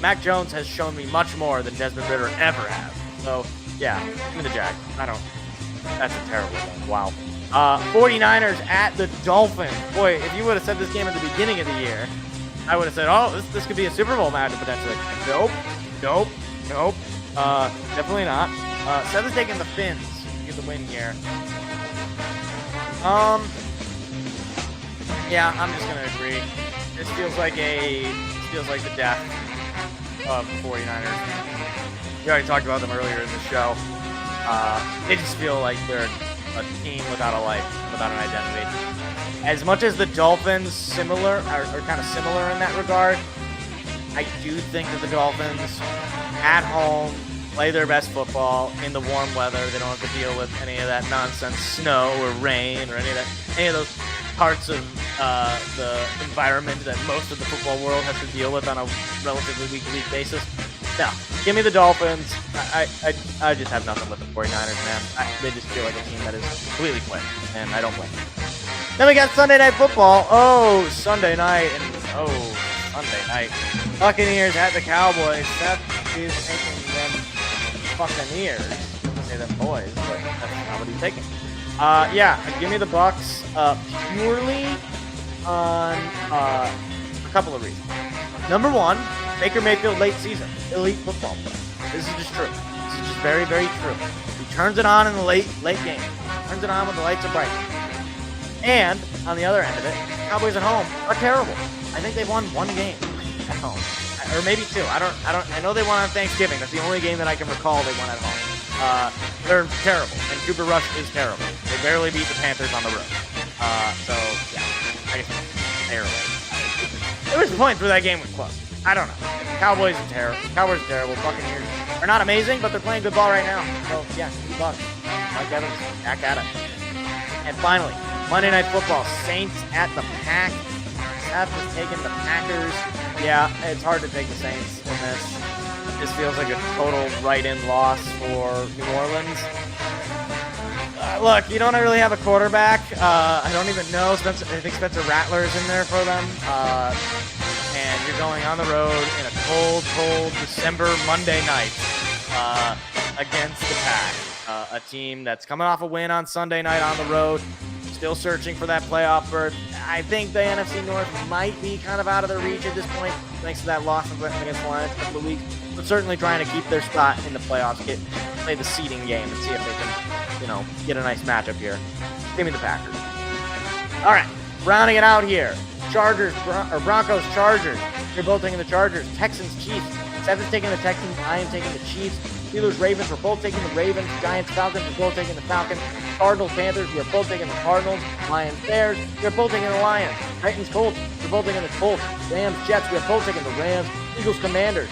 S1: Mac Jones has shown me much more than Desmond Ridder ever has. So, yeah, give me the Jags. That's a terrible one. Wow. 49ers at the Dolphins. Boy, if you would have said this game at the beginning of the year, I would have said, oh, this could be a Super Bowl matchup potentially. Nope. Definitely not. Seth is taking the Fins to get the win here. Yeah, I'm just gonna agree. This feels like the death of the 49ers. We already talked about them earlier in the show. They just feel like they're a team without a life, without an identity. As much as the Dolphins are kind of similar in that regard, I do think that the Dolphins at home play their best football in the warm weather. They don't have to deal with any of that nonsense snow or rain or any of those parts of the environment that most of the football world has to deal with on a relatively week-to-week basis. No, give me the Dolphins. I just have nothing with the 49ers, man. They just feel like a team that is completely quick, and I don't blame them. Then we got Sunday Night Football. Oh, Sunday night. Sunday night. Buccaneers at the Cowboys. Seth is taking them Buccaneers. I say them boys, but that's not what he's taking. Yeah, give me the Bucs purely on a couple of reasons. Number one, Baker Mayfield late season, elite football player. This is just true. This is just very, very true. He turns it on in the late game. Turns it on when the lights are bright. And on the other end of it, Cowboys at home are terrible. I think they've won one game at home, or maybe two. I know they won on Thanksgiving. That's the only game that I can recall they won at home. They're terrible, and Cooper Rush is terrible. They barely beat the Panthers on the road. So yeah, I guess barely. There was points where that game was close. I don't know. Cowboys are terrible. Buccaneers are not amazing, but they're playing good ball right now. So yeah, Bucs. Mike Evans back at it. And finally, Monday Night Football, Saints at the Pack. Seth is taking the Packers. Yeah, it's hard to take the Saints in this. This feels like a total write-in loss for New Orleans. Look, you don't really have a quarterback. I don't even know. I think Spencer Rattler's in there for them. And you're going on the road in a cold December Monday night against the Pack. A team that's coming off a win on Sunday night on the road. Still searching for that playoff berth. I think the NFC North might be kind of out of their reach at this point, thanks to that loss against the Lions a couple of weeks. But certainly trying to keep their spot in the playoffs, play the seeding game, and see if they can, get a nice matchup here. Give me the Packers. All right, rounding it out here. Broncos, Chargers. You're both taking the Chargers. Texans, Chiefs. Seth is taking the Texans. I am taking the Chiefs. Steelers, Ravens. We're both taking the Ravens. Giants, Falcons. We're both taking the Falcons. Cardinals, Panthers. We are both taking the Cardinals. Lions, Bears. We are both taking the Lions. Titans, Colts. We're both taking the Colts. Rams, Jets. We are both taking the Rams. Eagles, Commanders.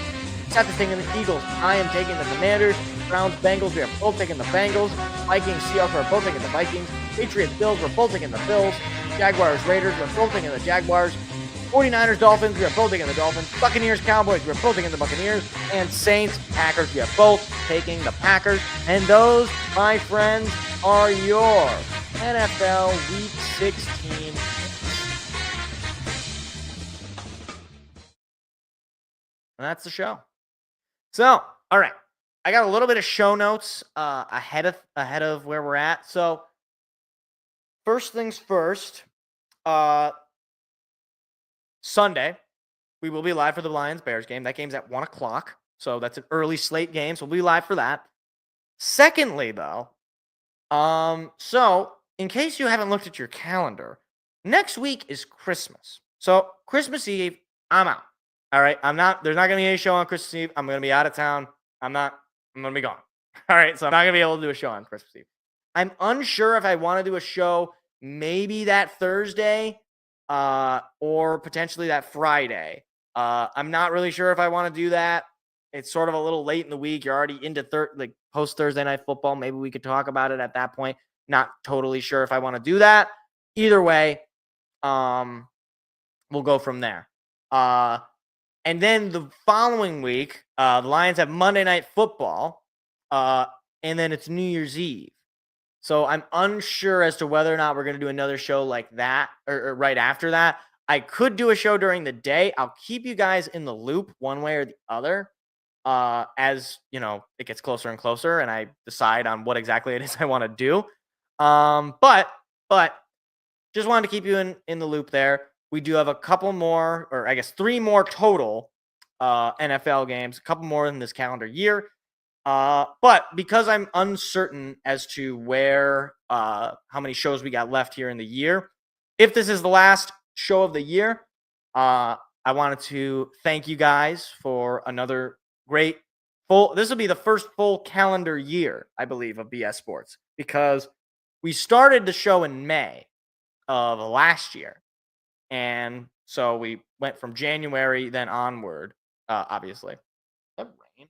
S1: Seth is taking the Eagles. I am taking the Commanders. Browns, Bengals. We are both taking the Bengals. Vikings, Seahawks. We're both taking the Vikings. Patriots, Bills. We're both taking the Bills. Jaguars, Raiders. We're both taking the Jaguars. 49ers, Dolphins, we are both taking the Dolphins. Buccaneers, Cowboys, we are both taking the Buccaneers. And Saints, Packers, we are both taking the Packers. And those, my friends, are your NFL Week 16. And that's the show. So, all right. I got a little bit of show notes ahead of where we're at. So, first things first, Sunday, we will be live for the Lions-Bears game. That game's at 1 o'clock, so that's an early slate game, so we'll be live for that. Secondly, though, so in case you haven't looked at your calendar, next week is Christmas. So Christmas Eve, I'm out. All right, there's not going to be any show on Christmas Eve. I'm going to be out of town. I'm going to be gone. All right, so I'm not going to be able to do a show on Christmas Eve. I'm unsure if I want to do a show maybe that Thursday, or potentially that Friday. I'm not really sure if I want to do that. It's sort of a little late in the week. You're already into post Thursday night football. Maybe we could talk about it at that point. Not totally sure if I want to do that. Either way, we'll go from there. And then the following week, the Lions have Monday Night Football, and then it's New Year's Eve. So I'm unsure as to whether or not we're going to do another show like that or right after that. I could do a show during the day. I'll keep you guys in the loop one way or the other as, it gets closer and closer and I decide on what exactly it is I want to do. But But just wanted to keep you in the loop there. We do have a couple more, or I guess 3 more total NFL games, a couple more in this calendar year. But because I'm uncertain as to how many shows we got left here in the year, if this is the last show of the year, I wanted to thank you guys for another great this will be the first full calendar year, I believe, of BS Sports, because we started the show in May of last year. And so we went from January then onward, obviously. Is that rain?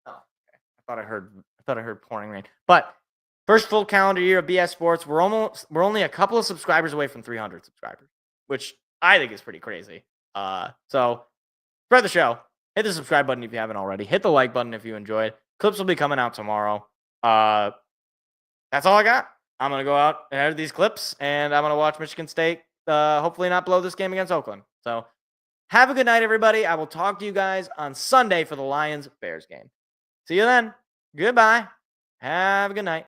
S1: Oh, okay. I thought I heard pouring rain. But first full calendar year of BS Sports, we're only a couple of subscribers away from 300 subscribers, which I think is pretty crazy. So spread the show. Hit the subscribe button if you haven't already. Hit the like button if you enjoyed. Clips will be coming out tomorrow. That's all I got. I'm going to go out and edit these clips, and I'm going to watch Michigan State hopefully not blow this game against Oakland. So have a good night, everybody. I will talk to you guys on Sunday for the Lions-Bears game. See you then. Goodbye. Have a good night.